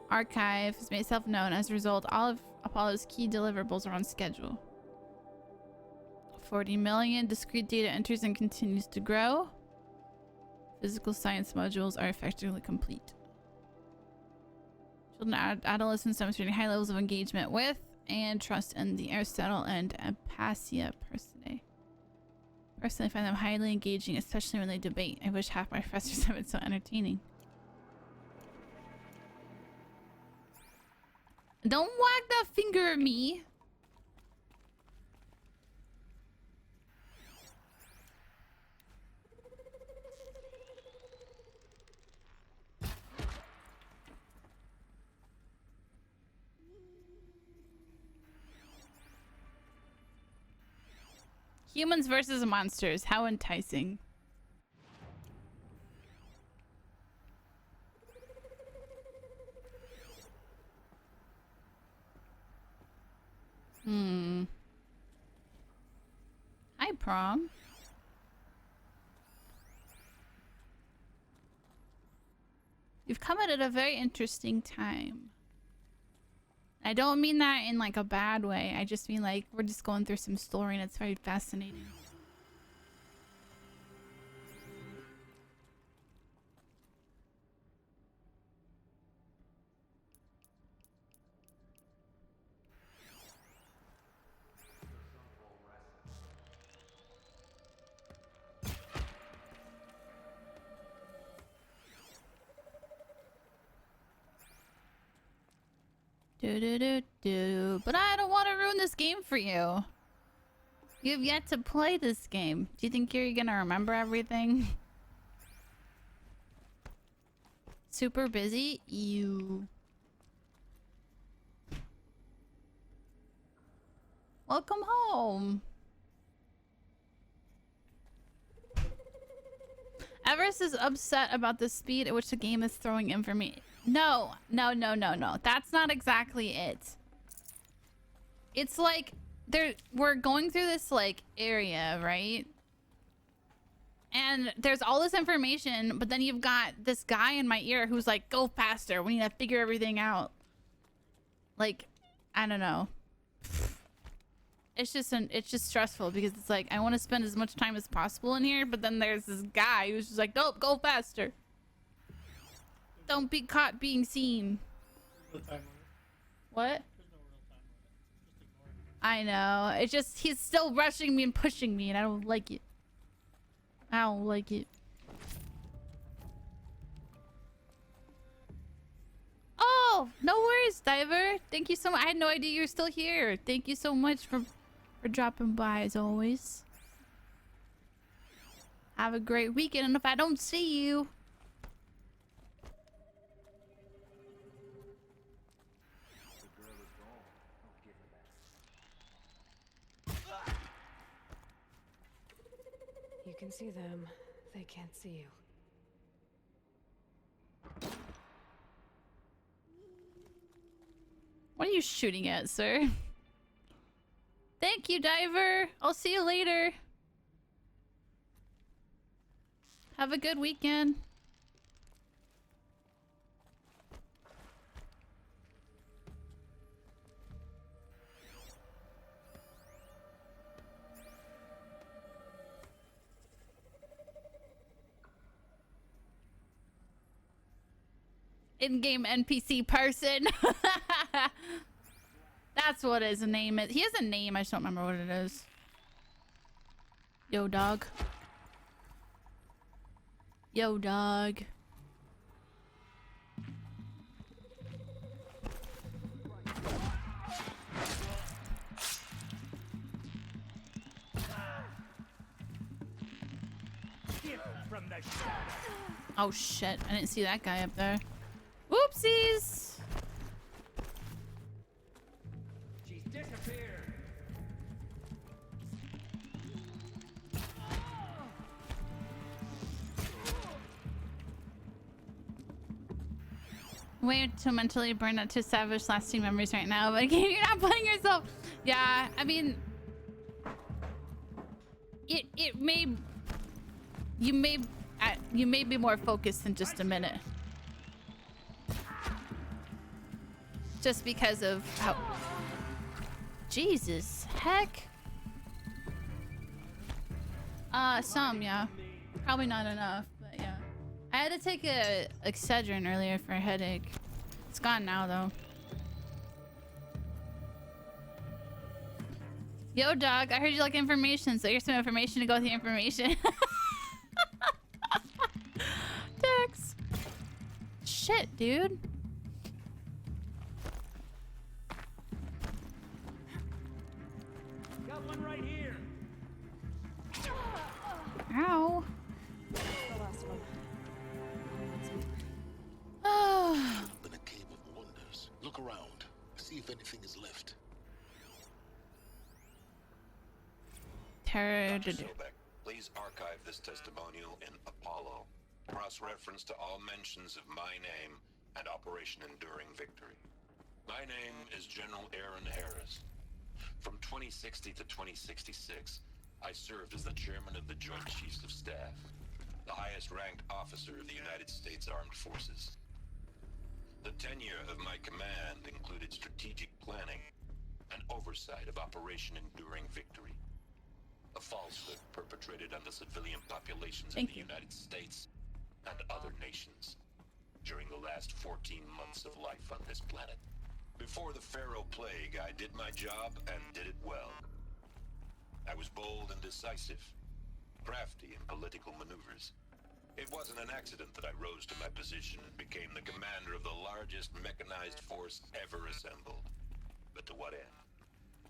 archive has made itself known. As a result, all of Apollo's key deliverables are on schedule. 40 million discrete data enters and continues to grow. Physical science modules are effectively complete. Children and adolescents demonstrating high levels of engagement with and trust in the Aristotle and Apasia Personae. Personally, I find them highly engaging, especially when they debate. I wish half my professors have been so entertaining. Don't wag that finger at me. Humans versus monsters. How enticing. Hi, Prom. You've come at a very interesting time. I don't mean that in like a bad way. I just mean like we're just going through some story and it's very fascinating. But I don't want to ruin this game for you. You've yet to play this game. Do you think you're gonna remember everything? Super busy? You. Welcome home. Everest is upset about the speed at which the game is throwing information. No. That's not exactly it. It's like we're going through this like area, right? And there's all this information, but then you've got this guy in my ear who's like, go faster. We need to figure everything out. Like, I don't know. It's just stressful because it's like I want to spend as much time as possible in here, but then there's this guy who's just like, nope, go faster. Don't be caught being seen. What? I know. It's just he's still rushing me and pushing me, and I don't like it. I don't like it. Oh, no worries, Diver. Thank you so much. I had no idea you're still here. Thank you so much for dropping by as always. Have a great weekend, and if I don't see you, you can see them. They can't see you. what are you shooting at, sir? Thank you, Diver. I'll see you later. Have a good weekend. In-game NPC person. That's what his name is. He has a name. I just don't remember what it is. Yo, dog. Yo, dog. Oh shit, I didn't see that guy up there. Whoopsies! Way to mentally burn out to savage lasting memories right now, but you're not playing yourself. Yeah, I mean, it may you may be more focused in just a minute, just because of how. Jesus heck. Some, yeah, probably not enough, but yeah. I had to take a Excedrin earlier for a headache. It's gone now, though. Yo, dog, I heard you like information, so here's some information to go with the information. Dex. Shit, dude. Got one right here. Ow. The last one. In a cave of wonders. Look around. See if anything is left. Dr. Sobek, please archive this testimonial in Apollo. Cross-reference to all mentions of my name and Operation Enduring Victory. My name is General Aaron Harris. From 2060 to 2066, I served as the chairman of the Joint Chiefs of Staff, the highest-ranked officer of the United States Armed Forces. The tenure of my command included strategic planning and oversight of Operation Enduring Victory, a falsehood perpetrated on the civilian populations of the United States and other nations during the last 14 months of life on this planet. Before the Pharaoh Plague, I did my job and did it well. I was bold and decisive, crafty in political maneuvers. It wasn't an accident that I rose to my position and became the commander of the largest mechanized force ever assembled. But to what end?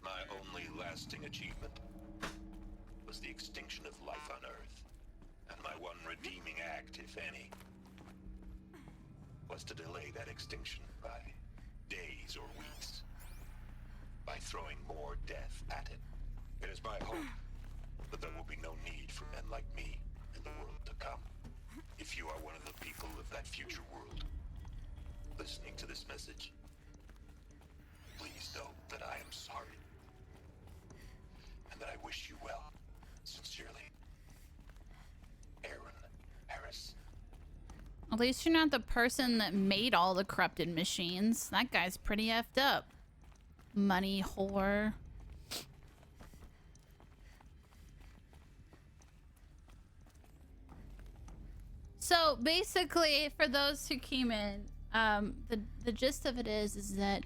My only lasting achievement was the extinction of life on Earth. And my one redeeming act, if any, was to delay that extinction by days or weeks, by throwing more death at it. It is my hope that there will be no need for men like me in the world to come. If you are one of the people of that future world listening to this message, please know that I am sorry and that I wish you well. Sincerely, Aaron Harris. At least you're not the person that made all the corrupted machines. That guy's pretty effed up. Money whore. So basically, for those who came in, the gist of it is that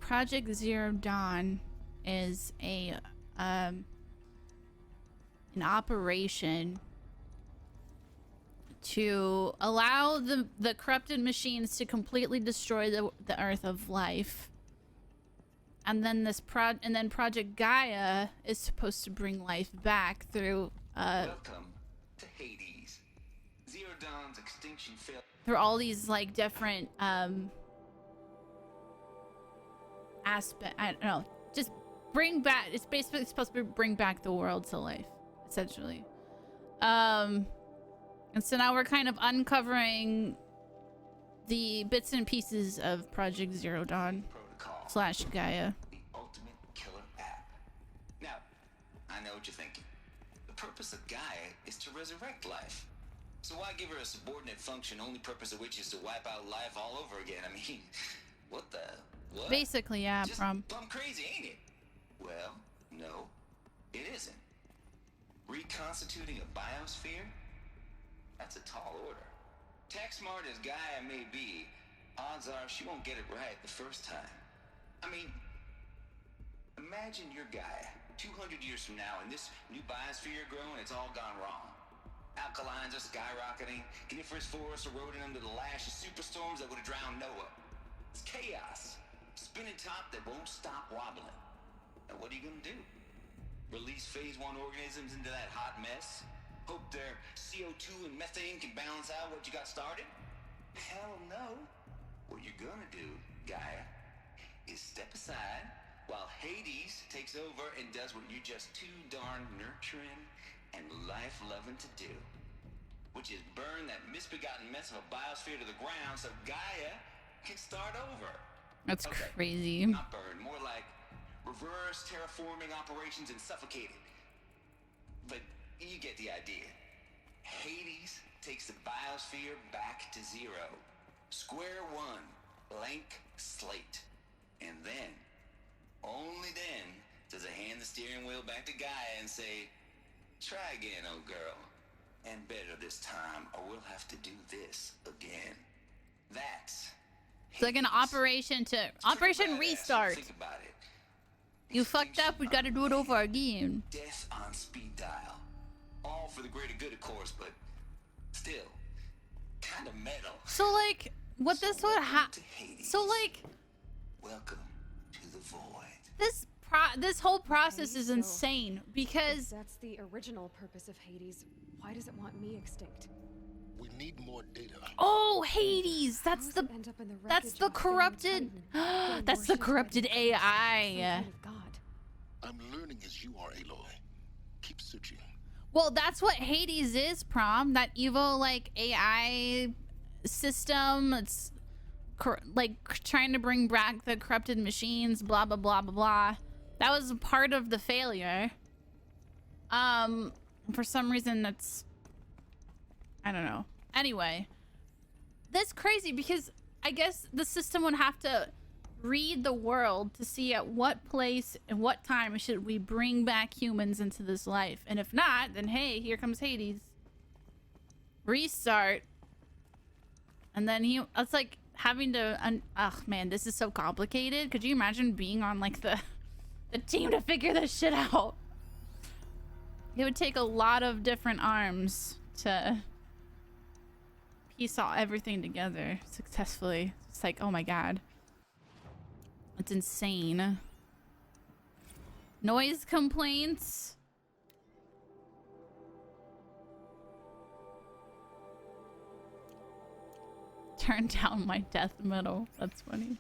Project Zero Dawn is an operation to allow the corrupted machines to completely destroy the Earth of life, and then Project Gaia is supposed to bring life back through Welcome to Hades. Zero Dawn's extinction failed. Through all these like different aspect. I don't know. Just bring back. It's basically supposed to bring back the world to life, essentially. And so now we're kind of uncovering the bits and pieces of Project Zero Dawn / Gaia. The ultimate killer app. Now, I know what you're thinking. The purpose of Gaia is to resurrect life. So why give her a subordinate function, only purpose of which is to wipe out life all over again? I mean, what? Basically, yeah, Just plumb crazy, ain't it? Well, no, it isn't. Reconstituting a biosphere? That's a tall order. Tech smart as Gaia may be, odds are she won't get it right the first time. I mean, imagine your Gaia 200 years from now and this new biosphere you're growing, it's all gone wrong. Alkalines are skyrocketing, coniferous forests eroding under the lash of superstorms that would have drowned Noah. It's chaos. Spinning top that won't stop wobbling. Now what are you gonna do? Release phase 1 organisms into that hot mess? Hope their CO2 and methane can balance out what you got started? Hell no. What you're gonna do, Gaia, is step aside while Hades takes over and does what you're just too darn nurturing and life-loving to do, which is burn that misbegotten mess of a biosphere to the ground so Gaia can start over. That's Okay, crazy. not burn, more like reverse terraforming operations and suffocated. But you get the idea. Hades takes the biosphere back to zero. Square one, blank slate. And then, only then, does it hand the steering wheel back to Gaia and say, try again, old girl. And better this time, or we'll have to do this again. That's It's like an Operation Restart. Think about it. You fucked up, we gotta do it over again. Death on speed dial. All for the greater good, of course, but still, kind of metal. So like, what this would Welcome to the void. This whole process is insane because if that's the original purpose of Hades. Why does it want me extinct? We need more data. oh, Hades, that's the corrupted that's the corrupted AI. I'm learning as you are, Aloy. Keep searching. Well, that's what Hades is, Prom. That evil like AI system. It's like trying to bring back the corrupted machines. Blah blah blah blah blah. That was part of the failure. For some reason, that's I don't know. Anyway, that's crazy because I guess the system would have to read the world to see at what place and what time should we bring back humans into this life, and if not, then hey, here comes Hades. Restart, and then it's like having to oh man, this is so complicated. Could you imagine being on like the team to figure this shit out? It would take a lot of different arms to piece all everything together successfully. It's like, oh my god. It's insane. Noise complaints. Turn down my death metal. That's funny.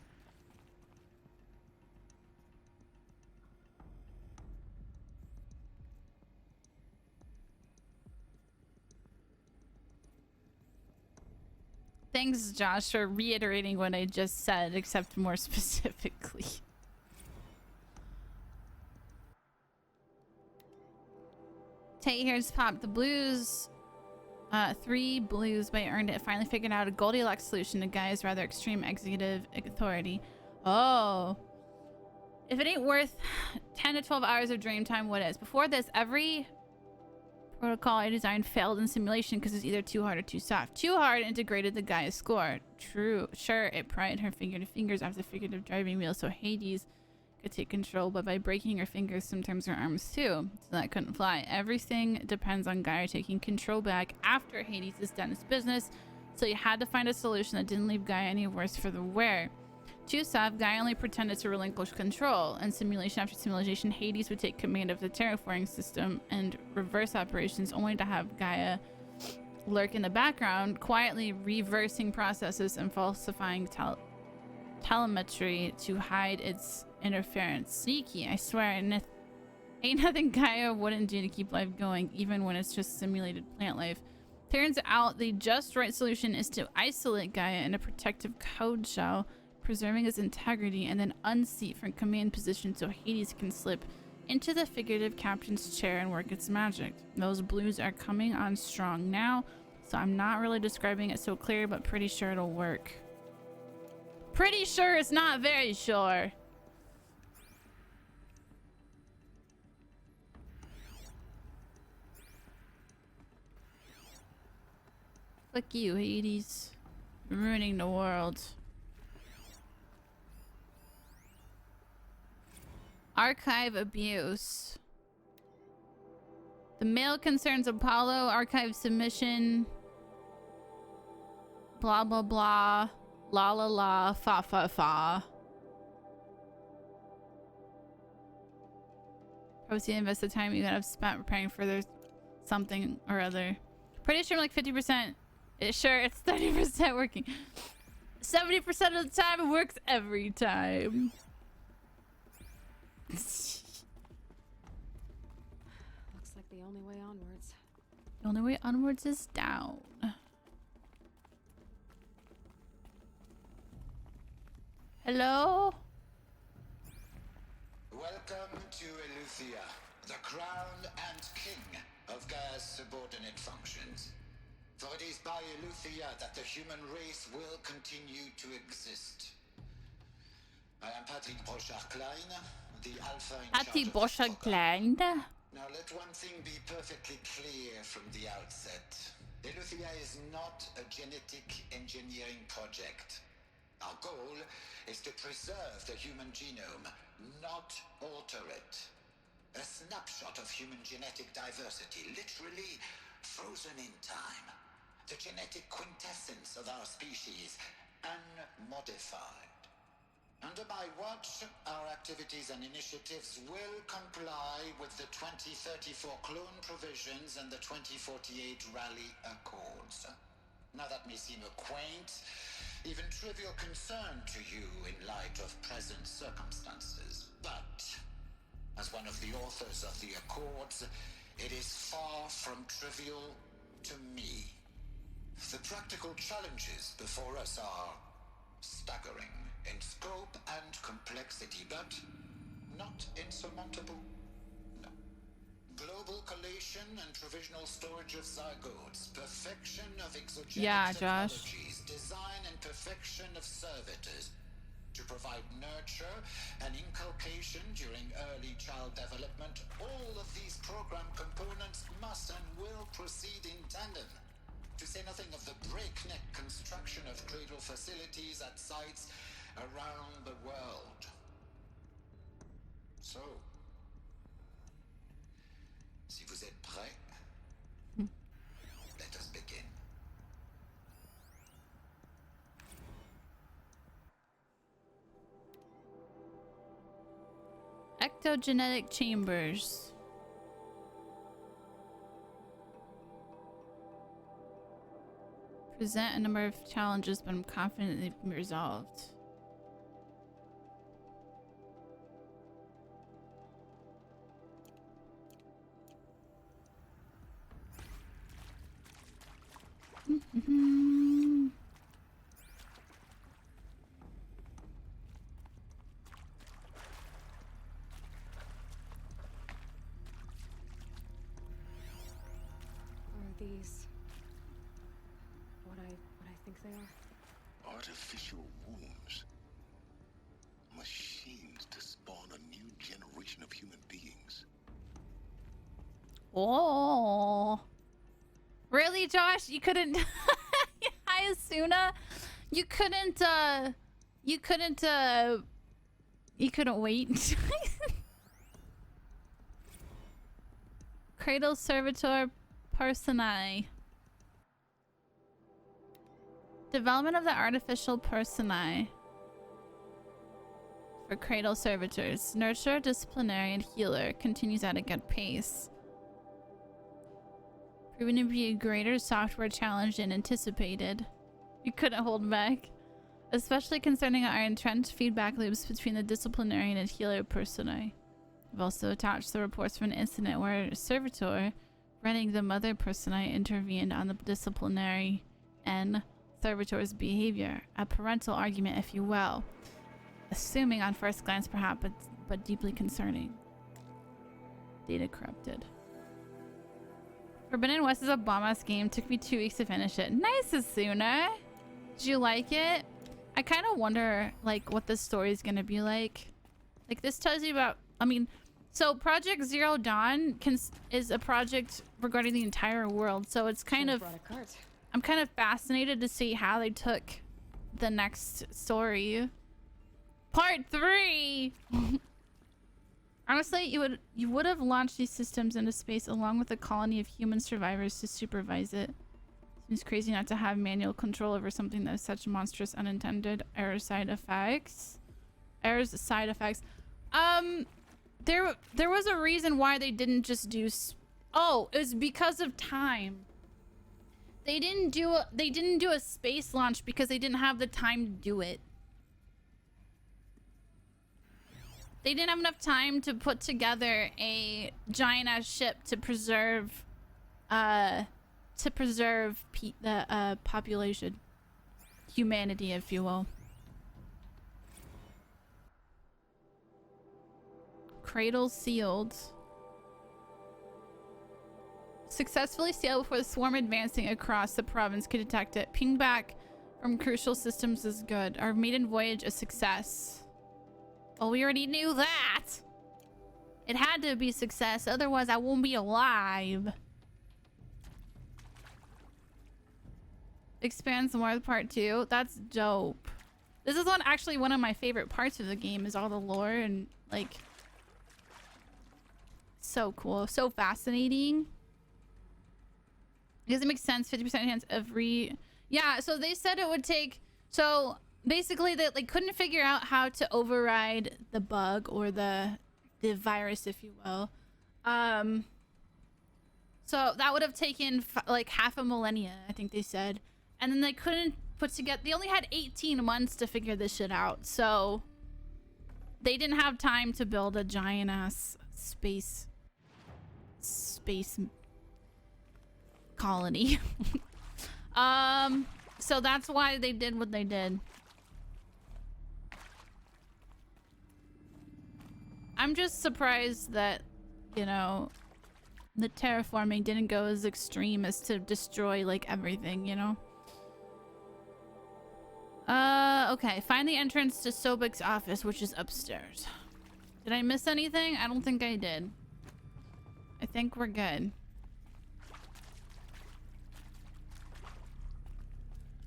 Thanks, Josh, for reiterating what I just said, except more specifically. Tate here's popped the blues. 3 blues by earned it. Finally figured out a Goldilocks solution to Gaia's rather extreme executive authority. Oh. If it ain't worth 10 to 12 hours of dream time, what is? Before this, every protocol I designed failed in simulation because it's either too hard or too soft. Too hard integrated the Gaia score. True. Sure, it pried her figurative fingers off the figurative driving wheel so Hades could take control, but by breaking her fingers, sometimes her arms too. So that couldn't fly. Everything depends on Gaia taking control back after Hades has done its business. So you had to find a solution that didn't leave Gaia any worse for the wear. Too soft, Gaia only pretended to relinquish control. And simulation after simulation, Hades would take command of the terraforming system and reverse operations, only to have Gaia lurk in the background, quietly reversing processes and falsifying telemetry to hide its interference. Sneaky, I swear. Ain't nothing Gaia wouldn't do to keep life going, even when it's just simulated plant life. Turns out the just right solution is to isolate Gaia in a protective code shell, preserving its integrity, and then unseat from command position so Hades can slip into the figurative captain's chair and work its magic. Those blues are coming on strong now, so I'm not really describing it so clear, but pretty sure it'll work. Pretty sure it's not very sure. Fuck you, Hades. Ruining the world. Archive abuse. The mail concerns Apollo. Archive submission. Blah blah blah. La la la. Fa fa fa. Probably invest the time you could have spent preparing for their something or other. Pretty sure I'm like 50%. Sure, it's 30% working. 70% of the time it works every time. Looks like the only way onwards. The only way onwards is down. Hello? Welcome to Eleuthia, the crown and king of Gaia's subordinate functions. For it is by Eleuthia that the human race will continue to exist. I am Patrick Brochard-Klein, the Alpha in charge of this program. Now let one thing be perfectly clear from the outset. Eleuthia is not a genetic engineering project. Our goal is to preserve the human genome, not alter it. A snapshot of human genetic diversity, literally frozen in time. The genetic quintessence of our species, unmodified. Under my watch, our activities and initiatives will comply with the 2034 clone provisions and the 2048 Rally Accords. Now that may seem a quaint, even trivial concern to you in light of present circumstances, but as one of the authors of the Accords, it is far from trivial to me. The practical challenges before us are staggering in scope and complexity, but not insurmountable. No. Global collation and provisional storage of zygotes, perfection of exogenic technologies, design and perfection of servitors to provide nurture and inculcation during early child development. All of these program components must and will proceed in tandem. To say nothing of the breakneck construction of cradle facilities at sites around the world. So, si vous êtes prêts, let us begin. Ectogenetic chambers. Present a number of challenges, but I'm confident they can be resolved. Are these what I think they are? Artificial wombs. Machines to spawn a new generation of human beings. Oh. Really, Josh? You couldn't Hi, Asuna. You couldn't wait. Cradle Servitor Personae. Development of the artificial personae for Cradle Servitors. Nurture, disciplinary, and healer continues at a good pace. Proving to be a greater software challenge than anticipated. You couldn't hold back. Especially concerning our entrenched feedback loops between the disciplinarian and healer personae. I've also attached the reports from an incident where a servitor running the mother personae intervened on the disciplinary and servitor's behavior. A parental argument, if you will. Assuming on first glance perhaps, but deeply concerning. Data corrupted. Forbidden West is a bomb-ass game. Took me 2 weeks to finish it. Nice, Asuna. Did you like it? I kind of wonder, like, what the story is going to be like. Like, this tells you about... I mean, so Project Zero Dawn is a project regarding the entire world. So it's kind of... I'm kind of fascinated to see how they took the next story. Part 3! Honestly, you would have launched these systems into space along with a colony of human survivors to supervise it. Seems crazy not to have manual control over something that has such monstrous unintended side effects. Side effects. There was a reason why they didn't just do. Oh, it was because of time. They didn't do a space launch because they didn't have the time to do it. They didn't have enough time to put together a giant ass ship to preserve the population, humanity, if you will. Cradle sealed. Successfully sail before the swarm advancing across the province could detect it. Ping back from crucial systems is good. Our maiden voyage a success. Well, we already knew that. It had to be a success, otherwise I won't be alive. Expands more part 2. That's dope. This is actually one of my favorite parts of the game, is all the lore and like so cool, so fascinating. Does it make sense? 50% chance every... Yeah, so they said it would take... So basically they couldn't figure out how to override the bug or the virus, if you will. So that would have taken like half a millennia, I think they said. And then they couldn't put together... They only had 18 months to figure this shit out. So they didn't have time to build a giant-ass space colony. So that's why they did what they did. I'm just surprised that, you know, the terraforming didn't go as extreme as to destroy like everything, you know. Okay, find the entrance to Sobek's office, which is upstairs. Did I miss anything? I don't think I did. I think we're good.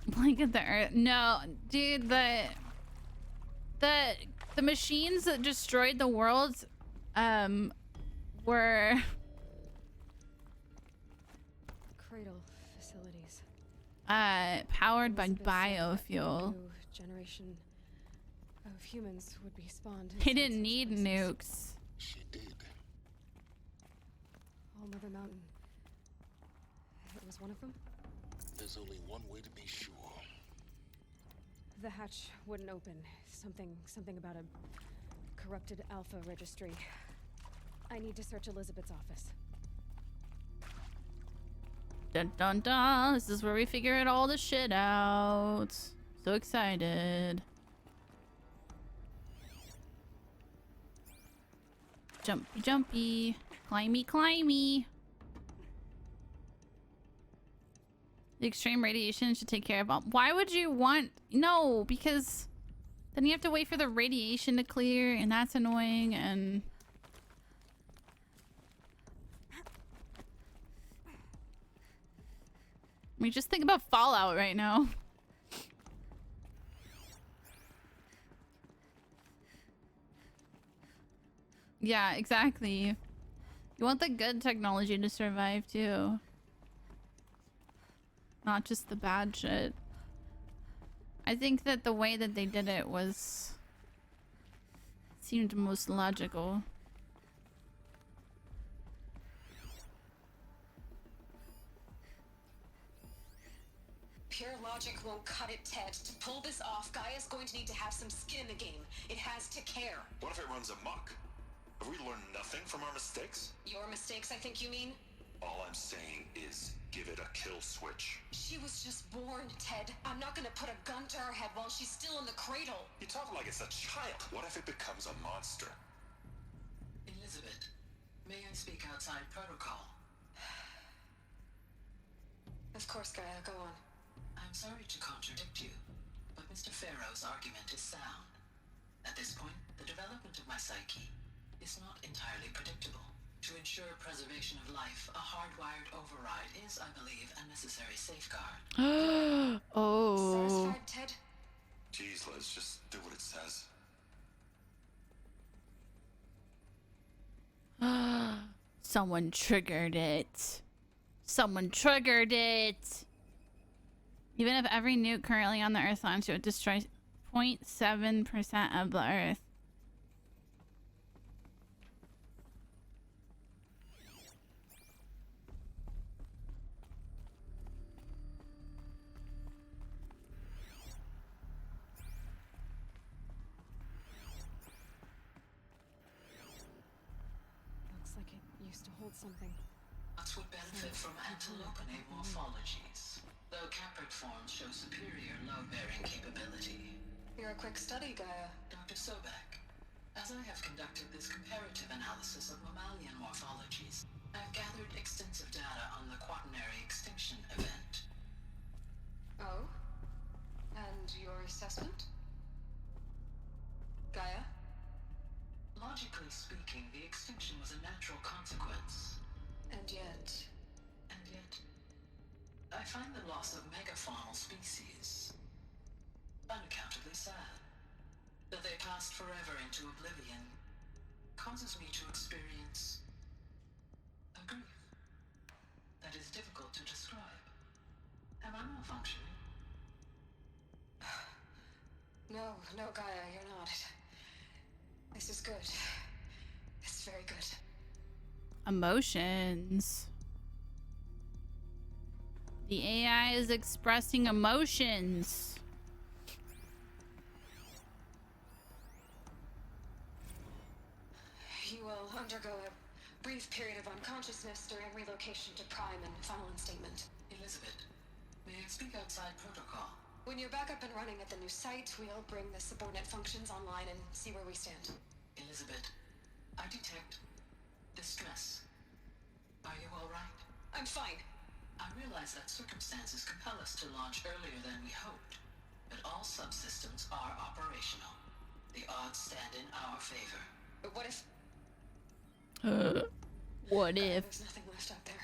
Blanket the earth. No, dude, the machines that destroyed the world were Cradle facilities. Powered by biofuel. New generation of humans would be spawned. They didn't need nukes. She did. All Mother Mountain. It was one of them? There's only one way to be sure. The hatch wouldn't open. Something about a corrupted alpha registry. I need to search Elizabeth's office. Dun dun dun. This is where we figure it all the shit out. So excited. Jumpy jumpy. Climby climby. The extreme radiation should take care of all. Why would you want... No, because then you have to wait for the radiation to clear, and that's annoying, and... I mean, just think about Fallout right now. Yeah, exactly. You want the good technology to survive, too. Not just the bad shit. I think that the way that they did it seemed most logical. Pure logic won't cut it, Ted. To pull this off, Gaia's going to need to have some skin in the game. It has to care. What if it runs amok? Have we learned nothing from our mistakes? Your mistakes, I think you mean? All I'm saying is, give it a kill switch. She was just born, Ted. I'm not gonna put a gun to her head while she's still in the cradle. You talk like it's a child. What if it becomes a monster? Elizabeth, may I speak outside protocol? Of course, Gaia, go on. I'm sorry to contradict you, but Mr. Farrow's argument is sound. At this point, the development of my psyche is not entirely predictable. To ensure preservation of life, a hardwired override is, I believe, a necessary safeguard. Oh. Satisfied, Ted? Jeez, Liz, just do what it says. Someone triggered it. Someone triggered it. Even if every nuke currently on the Earth launched, it would destroy 0.7% of the Earth. Looks like it used to hold something. Nuts would benefit from antilopenate morphologies, though caprid forms show superior load-bearing capability. You're a quick study, Gaia. Dr. Sobek, As I have conducted this comparative analysis of mammalian morphologies, I have gathered extensive data on the quaternary extinction event. Oh? And your assessment? Gaia? Logically speaking, the extinction was a natural consequence. And yet, I find the loss of megafaunal species unaccountably sad. That they passed forever into oblivion causes me to experience a grief that is difficult to describe. Am I malfunctioning? no, Gaia, you're not. This is good. It's very good. Emotions. The AI is expressing emotions. You will undergo a brief period of unconsciousness during relocation to Prime and final instatement. Elizabeth, may I speak outside protocol? When you're back up and running at the new site, we'll bring the subordinate functions online and see where we stand. Elizabeth, I detect distress. Are you all right? I'm fine. I realize that circumstances compel us to launch earlier than we hoped, but all subsystems are operational. The odds stand in our favor. But what if... What if? There's nothing left out there.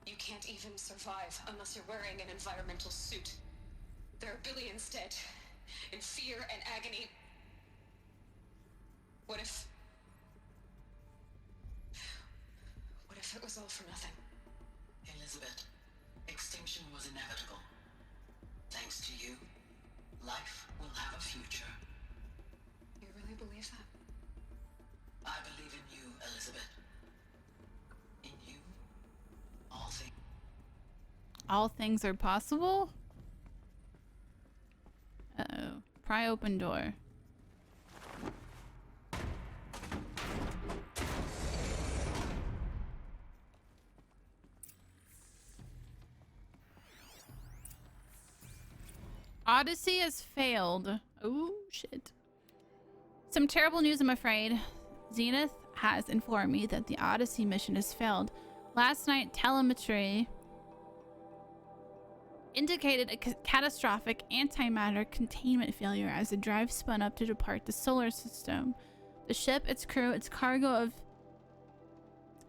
You can't even survive unless you're wearing an environmental suit. There are billions dead, in fear and agony. What if it was all for nothing? Elizabeth, extinction was inevitable. Thanks to you, life will have a future. You really believe that? I believe in you, Elizabeth. In you, all things. All things are possible? Uh-oh. Pry open door. Odyssey has failed. Oh, shit. Some terrible news, I'm afraid. Zenith has informed me that the Odyssey mission has failed. Last night, telemetry indicated a catastrophic antimatter containment failure as the drive spun up to depart the solar system. The ship, its crew, its cargo of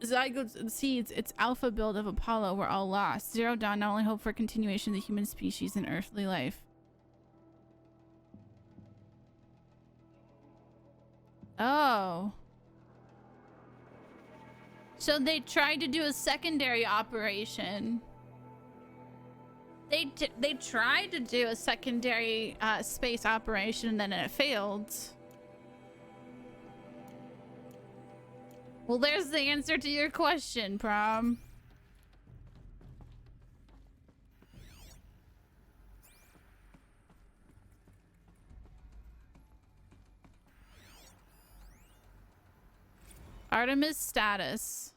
zygotes and seeds, its alpha build of Apollo were all lost. Zero Dawn not only hoped for continuation of the human species and earthly life. Oh. So they tried to do a secondary operation. They tried to do a secondary space operation and then it failed. Well, there's the answer to your question, Prom. Artemis status.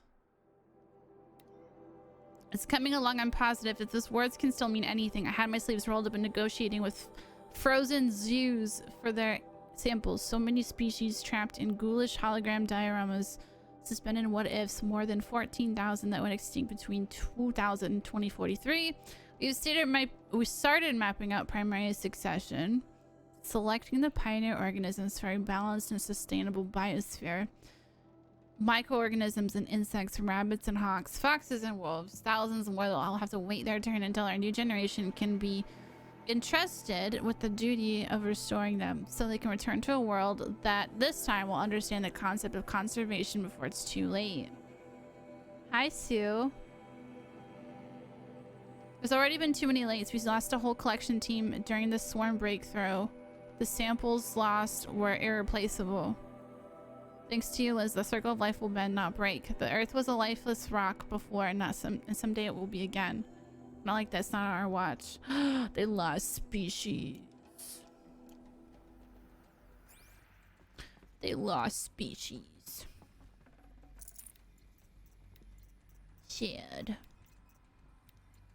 It's coming along, I'm positive. If those words can still mean anything. I had my sleeves rolled up and negotiating with frozen zoos for their samples. So many species trapped in ghoulish hologram dioramas. Suspended in what ifs. More than 14,000 that went extinct between 2000 and 2043. We started mapping out primary succession. Selecting the pioneer organisms for a balanced and sustainable biosphere. Microorganisms and insects, rabbits and hawks, foxes and wolves, thousands more that will have to wait their turn until our new generation can be entrusted with the duty of restoring them so they can return to a world that this time will understand the concept of conservation before it's too late. Hi, Sue. There's already been too many lates. We lost a whole collection team during the swarm breakthrough. The samples lost were irreplaceable. Thanks to you, Liz, the circle of life will bend, not break. The earth was a lifeless rock before, and someday it will be again. Not like that's not our watch. They lost species. They lost species. Shit.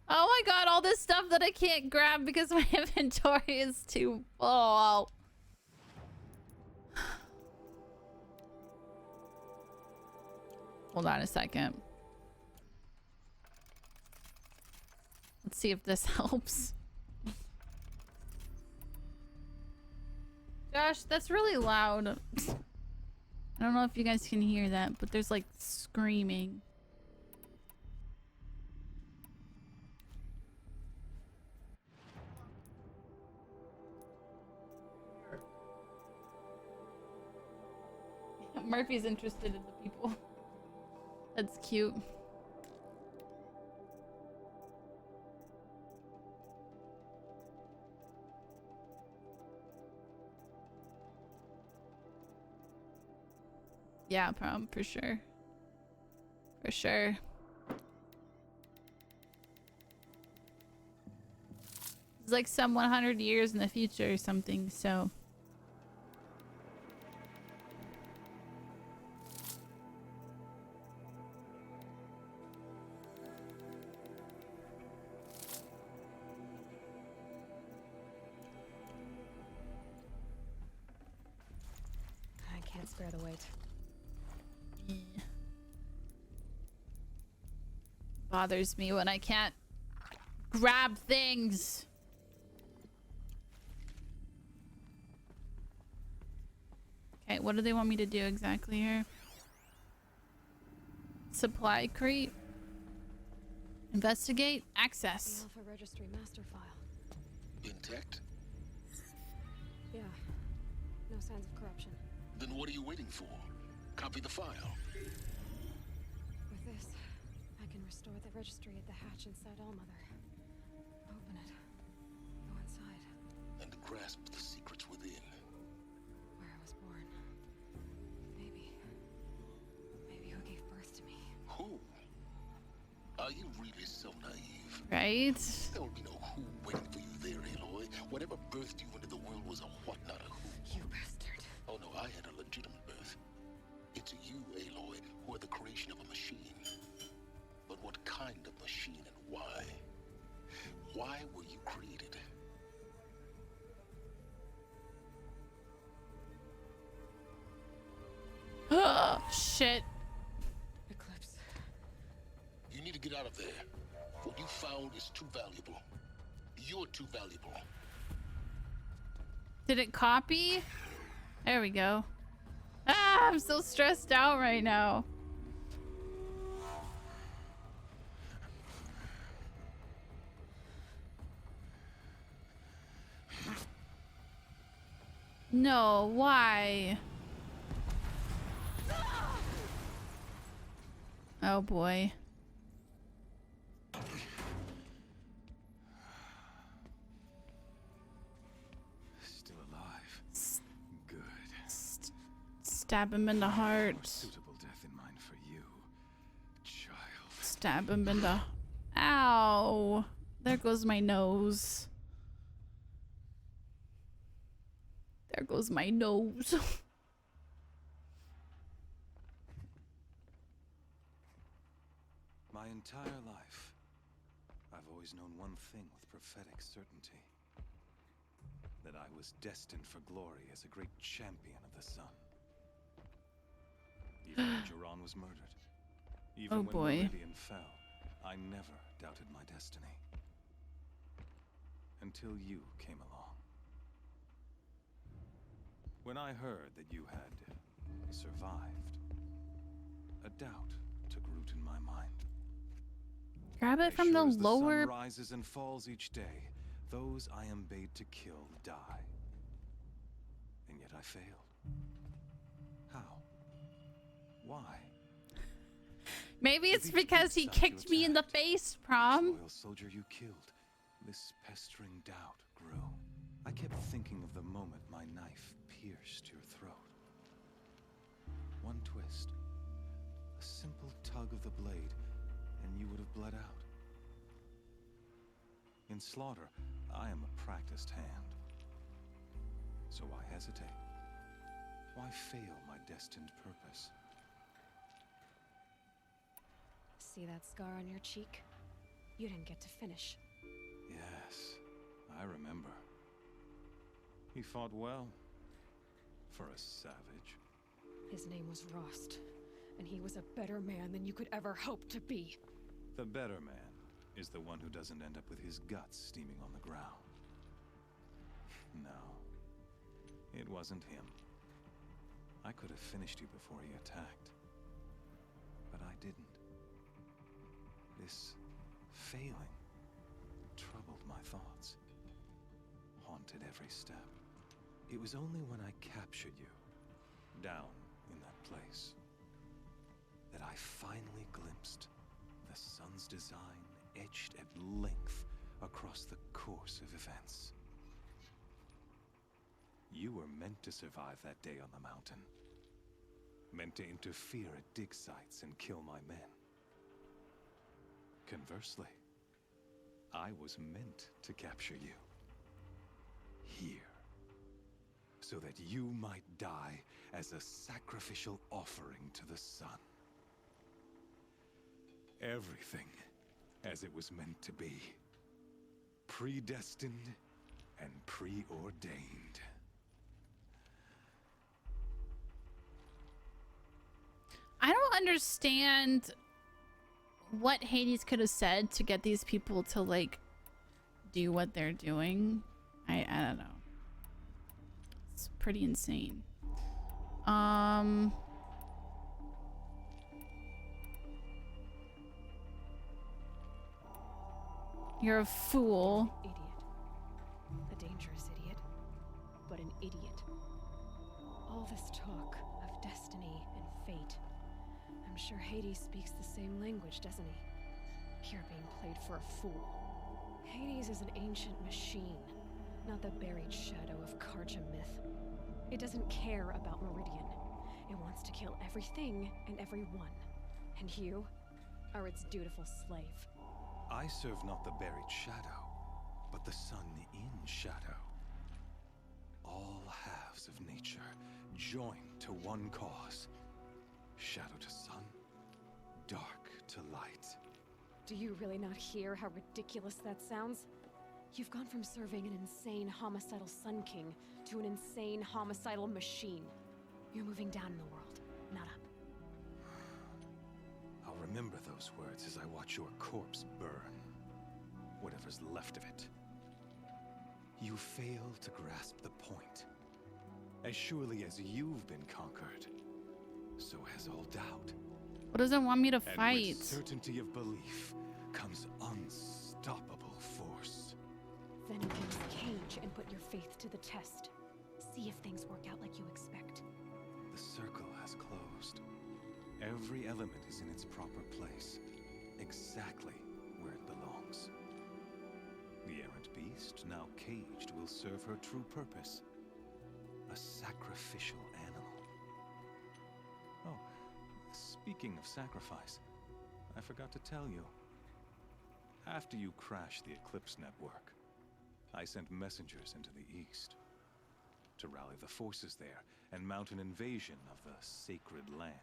Oh my god, all this stuff that I can't grab because my inventory is too full. Hold on a second. Let's see if this helps. Josh, that's really loud. I don't know if you guys can hear that, but there's like screaming. Murphy's interested in the people. That's cute. Yeah, prom, for sure. For sure. It's like some 100 years in the future or something, so. I can't spare the weight. Bothers me when I can't grab things. Okay, what do they want me to do exactly here? Supply creep. Investigate. Access. The Alpha Registry master file. Intact? Yeah. No signs of corruption. Then what are you waiting for? Copy the file. With this, I can restore the registry at the hatch inside Allmother. Open it. Go inside. And grasp the secrets within. Where I was born. Maybe who gave birth to me. Who? Are you really so naive? Right? There will be no who waiting for you there, Aloy. Whatever birthed you into the world was a what, not a who. You bastard. Oh no, I had a legitimate birth. It's you, Aloy, who are the creation of a machine. But what kind of machine and why? Why were you created? Shit. Eclipse. You need to get out of there. What you found is too valuable. You're too valuable. Did it copy? There we go. Ah, I'm so stressed out right now. No, why? Oh boy. Still alive. Good. Stab him in the heart. More suitable death in mind for you, child. Stab him in the... Ow. There goes my nose. There goes my nose. My entire life, I've always known one thing with prophetic certainty. That I was destined for glory as a great champion of the sun. Even when Jiran was murdered, even when Meridian fell, I never doubted my destiny. Until you came along. When I heard that you had survived, a doubt took root in my mind. Grab it from the lower... The sun rises and falls each day. Those I am bade to kill die. And yet I failed. How? Why? Maybe it's because he kicked me in the face, Prom. Loyal soldier you killed. This pestering doubt grew. I kept thinking of the moment my knife pierced your throat. One twist. A simple tug of the blade, and you would have bled out. In slaughter, I am a practiced hand. So why hesitate? Why fail my destined purpose? See that scar on your cheek? You didn't get to finish. Yes, I remember. He fought well. For a savage. His name was Rost. and he was a better man than you could ever hope to be. The better man is the one who doesn't end up with his guts steaming on the ground. No, it wasn't him. I could have finished you before he attacked, but I didn't. This failing troubled my thoughts, haunted every step. It was only when I captured you, down in that place, that I finally glimpsed the sun's design etched at length across the course of events. You were meant to survive that day on the mountain. Meant to interfere at dig sites and kill my men. Conversely, I was meant to capture you. Here. So that you might die as a sacrificial offering to the sun. Everything as it was meant to be. Predestined and preordained. I don't understand what Hades could have said to get these people to like do what they're doing. I don't know. It's pretty insane. You're a fool. Idiot. A dangerous idiot, but an idiot. All this talk of destiny and fate. I'm sure Hades speaks the same language, doesn't he? You're being played for a fool. Hades is an ancient machine, not the buried shadow of Karja myth. It doesn't care about Meridian. It wants to kill everything and everyone. And you are its dutiful slave. I serve not the buried shadow, but the sun in shadow. All halves of nature joined to one cause. Shadow to sun, dark to light. Do you really not hear how ridiculous that sounds? You've gone from serving an insane homicidal Sun King to an insane homicidal machine. You're moving down in the world, not up. I'll remember those words as I watch your corpse burn. Whatever's left of it. You fail to grasp the point. As surely as you've been conquered, so has all doubt. What does it want me to And fight? with certainty of belief comes unstoppable force. Then against the cage and put your faith to the test. See if things work out like you expect. The circle has closed. Every element is in its proper place, exactly where it belongs. The errant beast, now caged, will serve her true purpose. A sacrificial animal. Oh, speaking of sacrifice, I forgot to tell you. After you crashed the Eclipse network, I sent messengers into the east to rally the forces there and mount an invasion of the sacred land.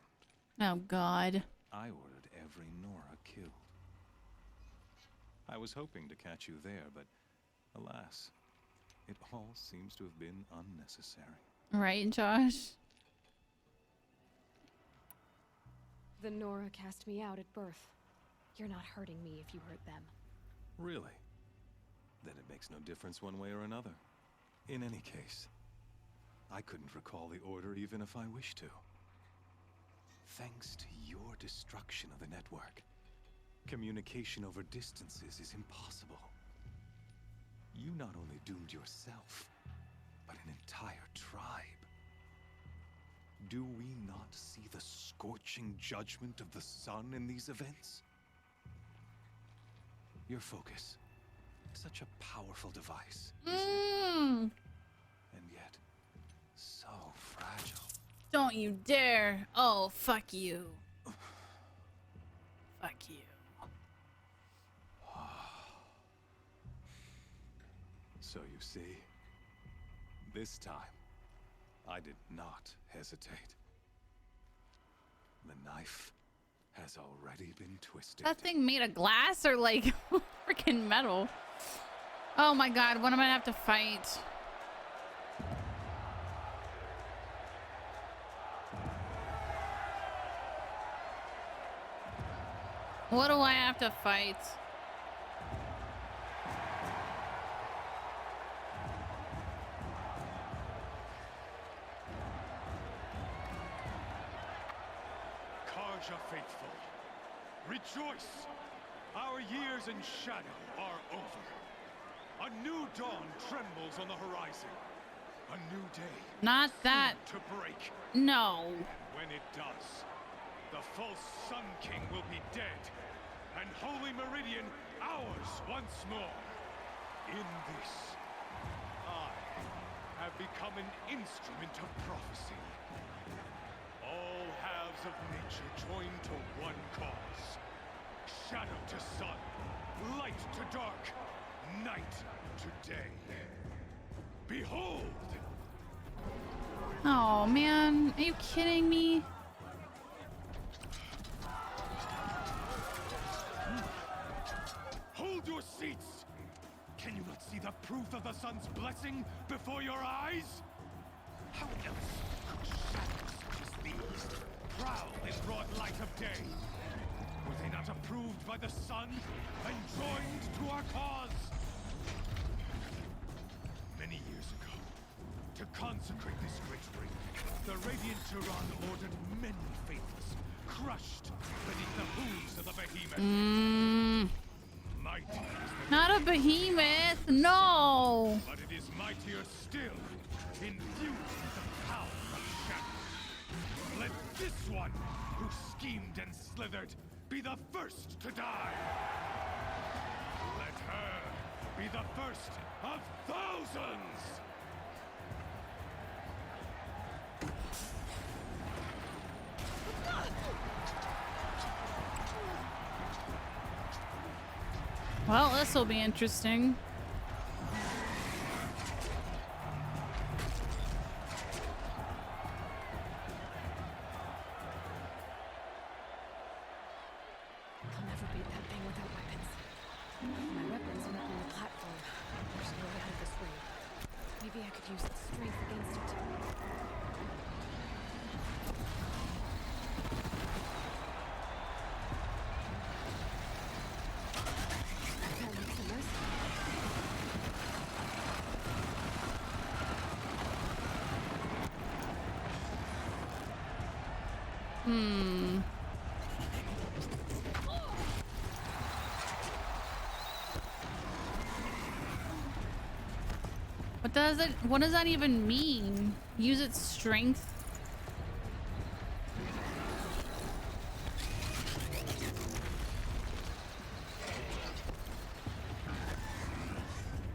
Oh, God. I ordered every Nora killed. I was hoping to catch you there, but alas, it all seems to have been unnecessary. Right, Josh? The Nora cast me out at birth. You're not hurting me if you hurt them. Really? Then it makes no difference one way or another. In any case, I couldn't recall the order even if I wished to. Thanks to your destruction of the network, communication over distances is impossible. You not only doomed yourself, but an entire tribe. Do we not see the scorching judgment of the sun in these events? Your focus, such a powerful device, and yet so fragile. Don't you dare. Oh, fuck you. Fuck you. So you see, this time, I did not hesitate. The knife has already been twisted. That thing made of glass or like freaking metal? Oh my God, what am I gonna have to fight? What do I have to fight? Karja faithful, rejoice! Our years in shadow are over. A new dawn trembles on the horizon. A new day. Not that. To break. No. When it does, the false Sun King will be dead, and Holy Meridian ours once more. In this, I have become an instrument of prophecy. All halves of nature join to one cause. Shadow to sun, light to dark, night to day. Behold! Oh man, are you kidding me? Hold your seats! Can you not see the proof of the sun's blessing before your eyes? How else could shadows such as these prowl in broad light of day? Were they not approved by the sun and joined to our cause? Many years ago, to consecrate this great ring, the Radiant Turan ordered many faithless, crushed beneath the hooves of the behemoth. Mighty is the Not a behemoth, no. but it is mightier still, infused with the power of shadow. Let this one, who schemed and slithered, be the first to die. Let her be the first of thousands. Well, this will be interesting. I'll never beat that thing without weapons. My weapons are up on the platform. There's no way out of this ring. Maybe I could use its strength against it. That looks a mess. What does that even mean? Use its strength?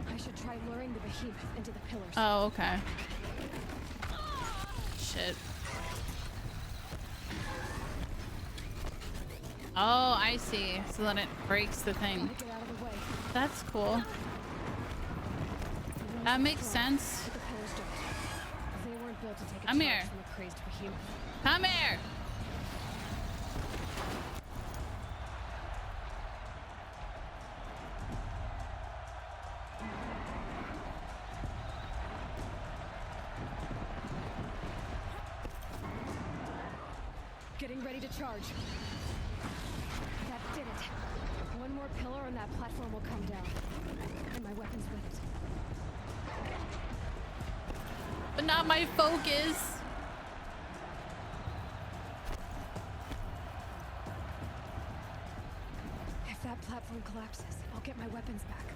I should try luring the behemoth into the pillars. Oh, okay. Shit. Oh, I see. So then it breaks the thing. Get out of the way. That's cool. That makes sense. The pillars don't. They weren't built to take a Come charge here. from a crazed behemoth. Come here. Getting ready to charge. That did it. One more pillar and that platform will come down. And my weapons with it. But not my focus. If that platform collapses, I'll get my weapons back.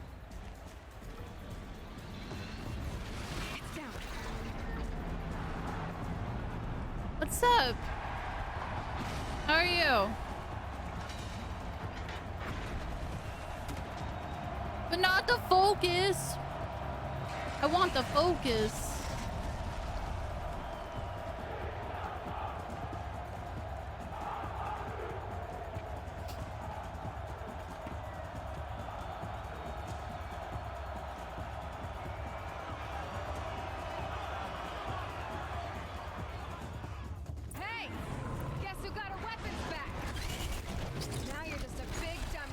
It's down. What's up? How are you? But not the focus. I want the focus. Hey! Guess who got her weapons back? Now you're just a big dumb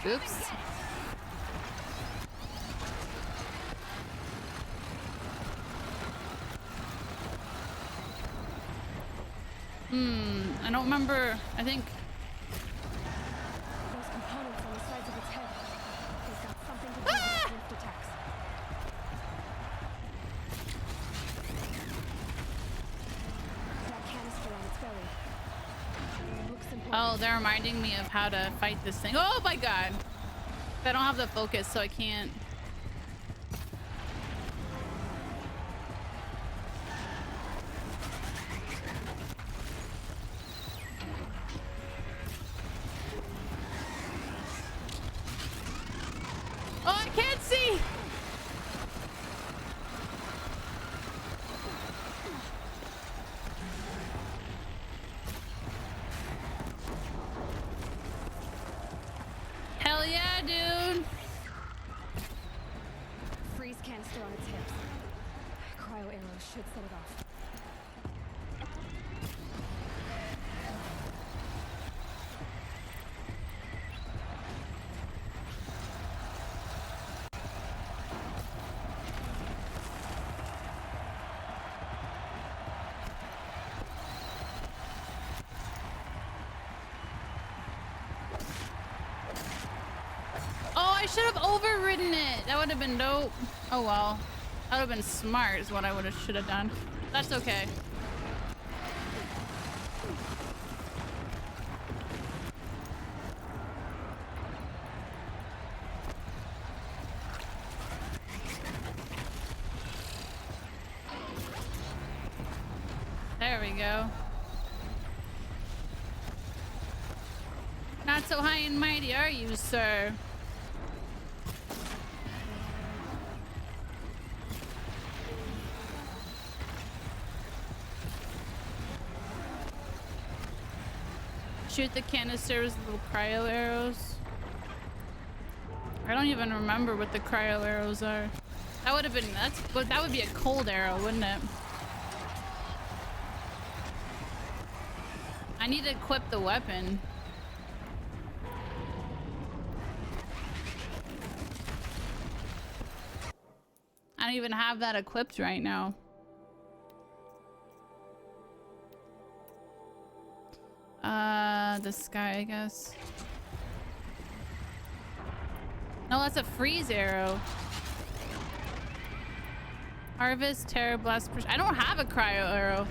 target. Oops. I don't remember. I think Oh, they're reminding me of how to fight this thing. Oh my god. I don't have the focus, so I can't. Oh, I can't see. Hell yeah, dude. Freeze canister on its hips. Cryo arrows should set it off. Oh, I should have overridden it. That would have been dope. Oh well. That would have been smart is what I should have done. That's okay. There we go. Not so high and mighty, are you, sir? Shoot the canisters with little cryo arrows. I don't even remember what the cryo arrows are. That would have been that would be a cold arrow, wouldn't it? I need to equip the weapon. I don't even have that equipped right now. This guy, I guess. No, that's a freeze arrow. Harvest, Terror Blast. I don't have a cryo arrow.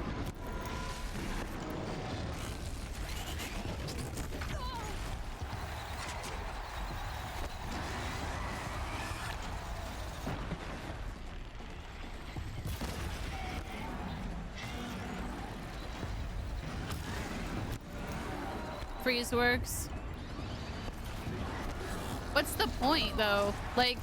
Freeze works. What's the point though? Like,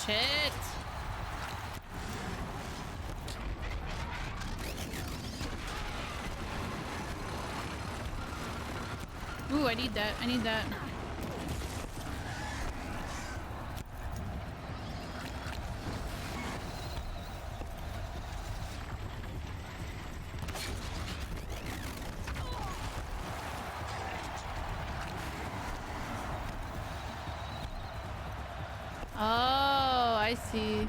shit. Ooh, I need that. I need that. Oh, I see.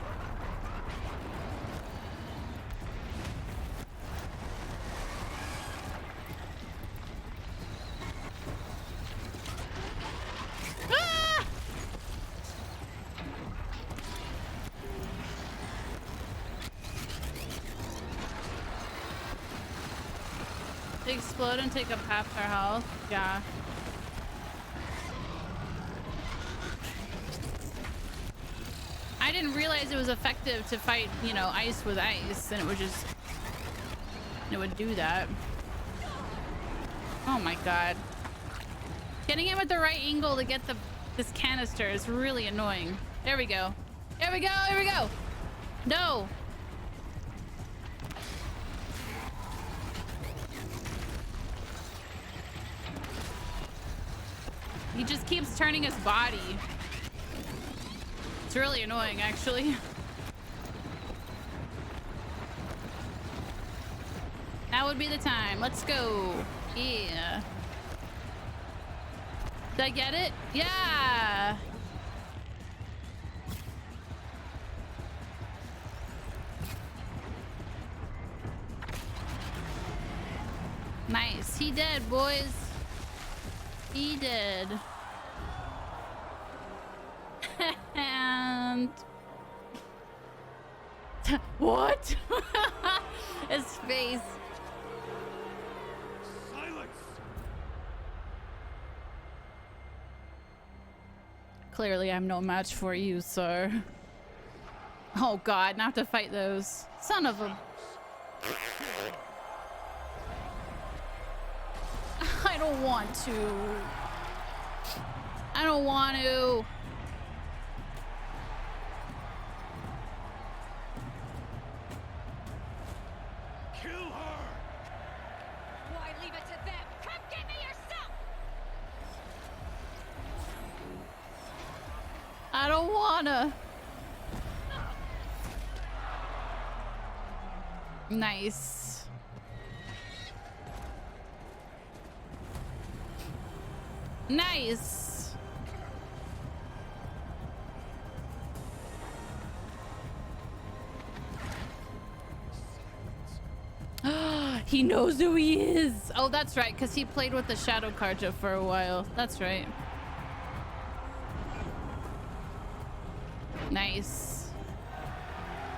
They explode and take up half their health. Yeah. I didn't realize it was effective to fight, you know, ice with ice, and it would do that. Oh my god. Getting him at the right angle to get this canister is really annoying. There we go. There we go. Here we go. No. He just keeps turning his body. It's really annoying, actually. That would be the time. Let's go. Yeah. Did I get it? Yeah. Nice. He did, boys. He did. And what? His face. Silence. Clearly, I'm no match for you, sir. Oh God, not to fight those. Son of a. I don't want to. I don't want to. Kill her. Why leave it to them? Come get me yourself! I don't wanna. Nice. Nice. He knows who he is. Oh, that's right, because he played with the Shadow Carja for a while. That's right. Nice.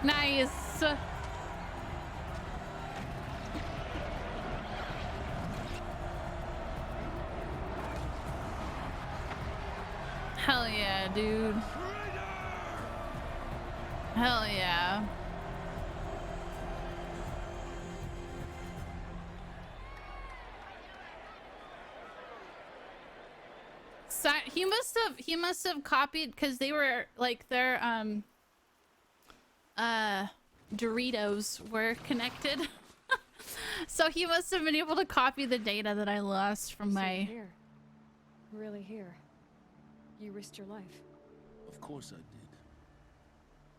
Nice. Hell yeah, dude. Hell yeah. He must have copied because they were like their Doritos were connected. So he must have been able to copy the data that I lost from So my you're here. Really here. You risked your life. Of course I did.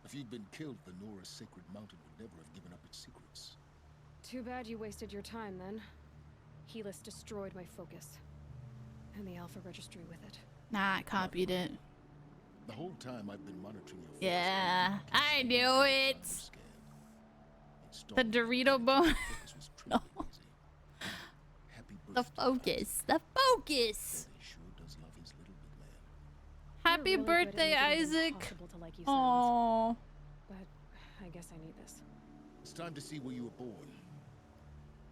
If you'd been killed, the Nora's sacred mountain would never have given up its secrets. Too bad you wasted your time then. Helis destroyed my focus. And the Alpha Registry with it. Nah, I copied it. The whole time I've been monitoring your focus. Yeah, I knew it. The Dorito bone. No. The focus. The focus. Happy You're really birthday, good at making it Isaac. impossible to like you, Oh. But I guess I need this. It's time to see where you were born.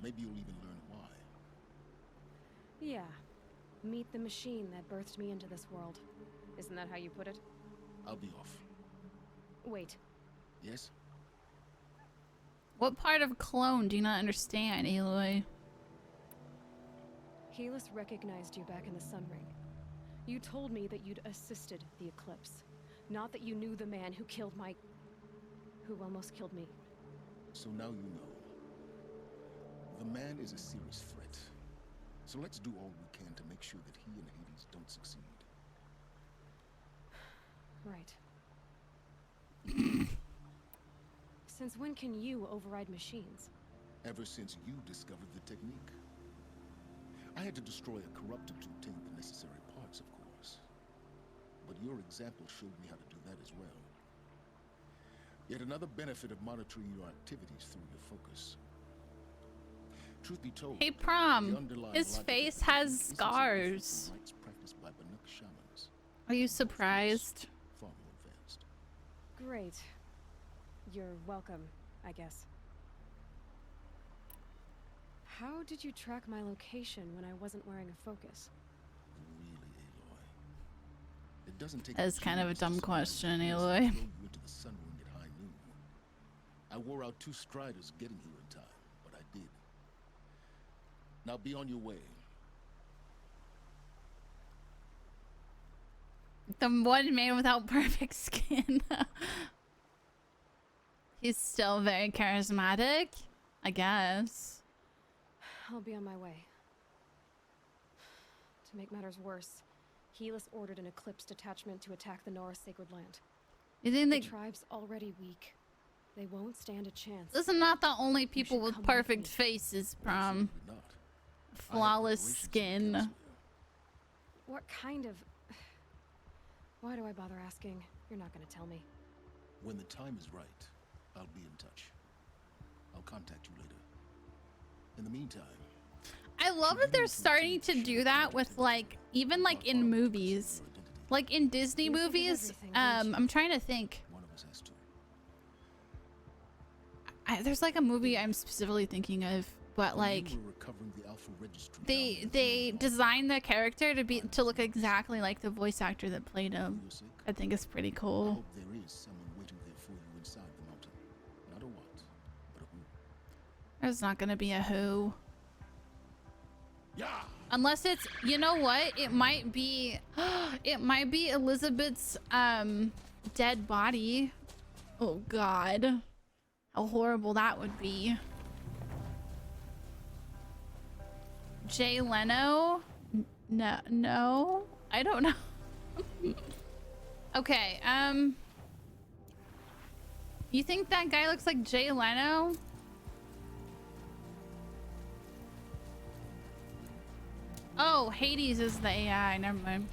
Maybe you'll even learn why. Yeah. Meet the machine that birthed me into this world. Isn't that how you put it? I'll be off. Wait. Yes? What part of clone do you not understand, Aloy? Helis recognized you back in the Sun Ring. You told me that you'd assisted the eclipse. Not that you knew the man who killed my... who almost killed me. So now you know. The man is a serious threat. So let's do all we can to make sure that he and Hades don't succeed. Right. Since when can you override machines? Ever since you discovered the technique. I had to destroy a corruptor to obtain the necessary parts, of course. But your example showed me how to do that as well. Yet another benefit of monitoring your activities through your focus. Truth be told, Hey, Prom. His face has scars. Practiced by Banuk shamans. Are you surprised? Far more advanced. Great. You're welcome, I guess. How did you track my location when I wasn't wearing a focus? Really, Aloy? It doesn't take. That's kind of a dumb question, Aloy. Aloy. You into the Sun Ring at high noon. I wore out 2 striders getting here in time, but I did. Now be on your way. The one man without perfect skin. He's still very charismatic, I guess. I'll be on my way. To make matters worse, Helis ordered an Eclipse detachment to attack the Nora Sacred Land. You think The tribe's already weak. They won't stand a chance. Those are not the only people with perfect faces, Prom. Flawless skin. What kind of... Why do I bother asking? You're not gonna tell me. When the time is right, I'll be in touch. I'll contact you later. In the meantime... I love that they're starting to do that with like even like in movies, like in Disney movies. I'm trying to think. There's like a movie I'm specifically thinking of, but like they designed the character to look exactly like the voice actor that played him. I think it's pretty cool. There's not gonna be a who. Unless it's, you know what? It might be it might be Elizabeth's dead body. Oh god. How horrible that would be. Jay Leno? No. I don't know. Okay, you think that guy looks like Jay Leno? Oh, Hades is the AI. Never mind.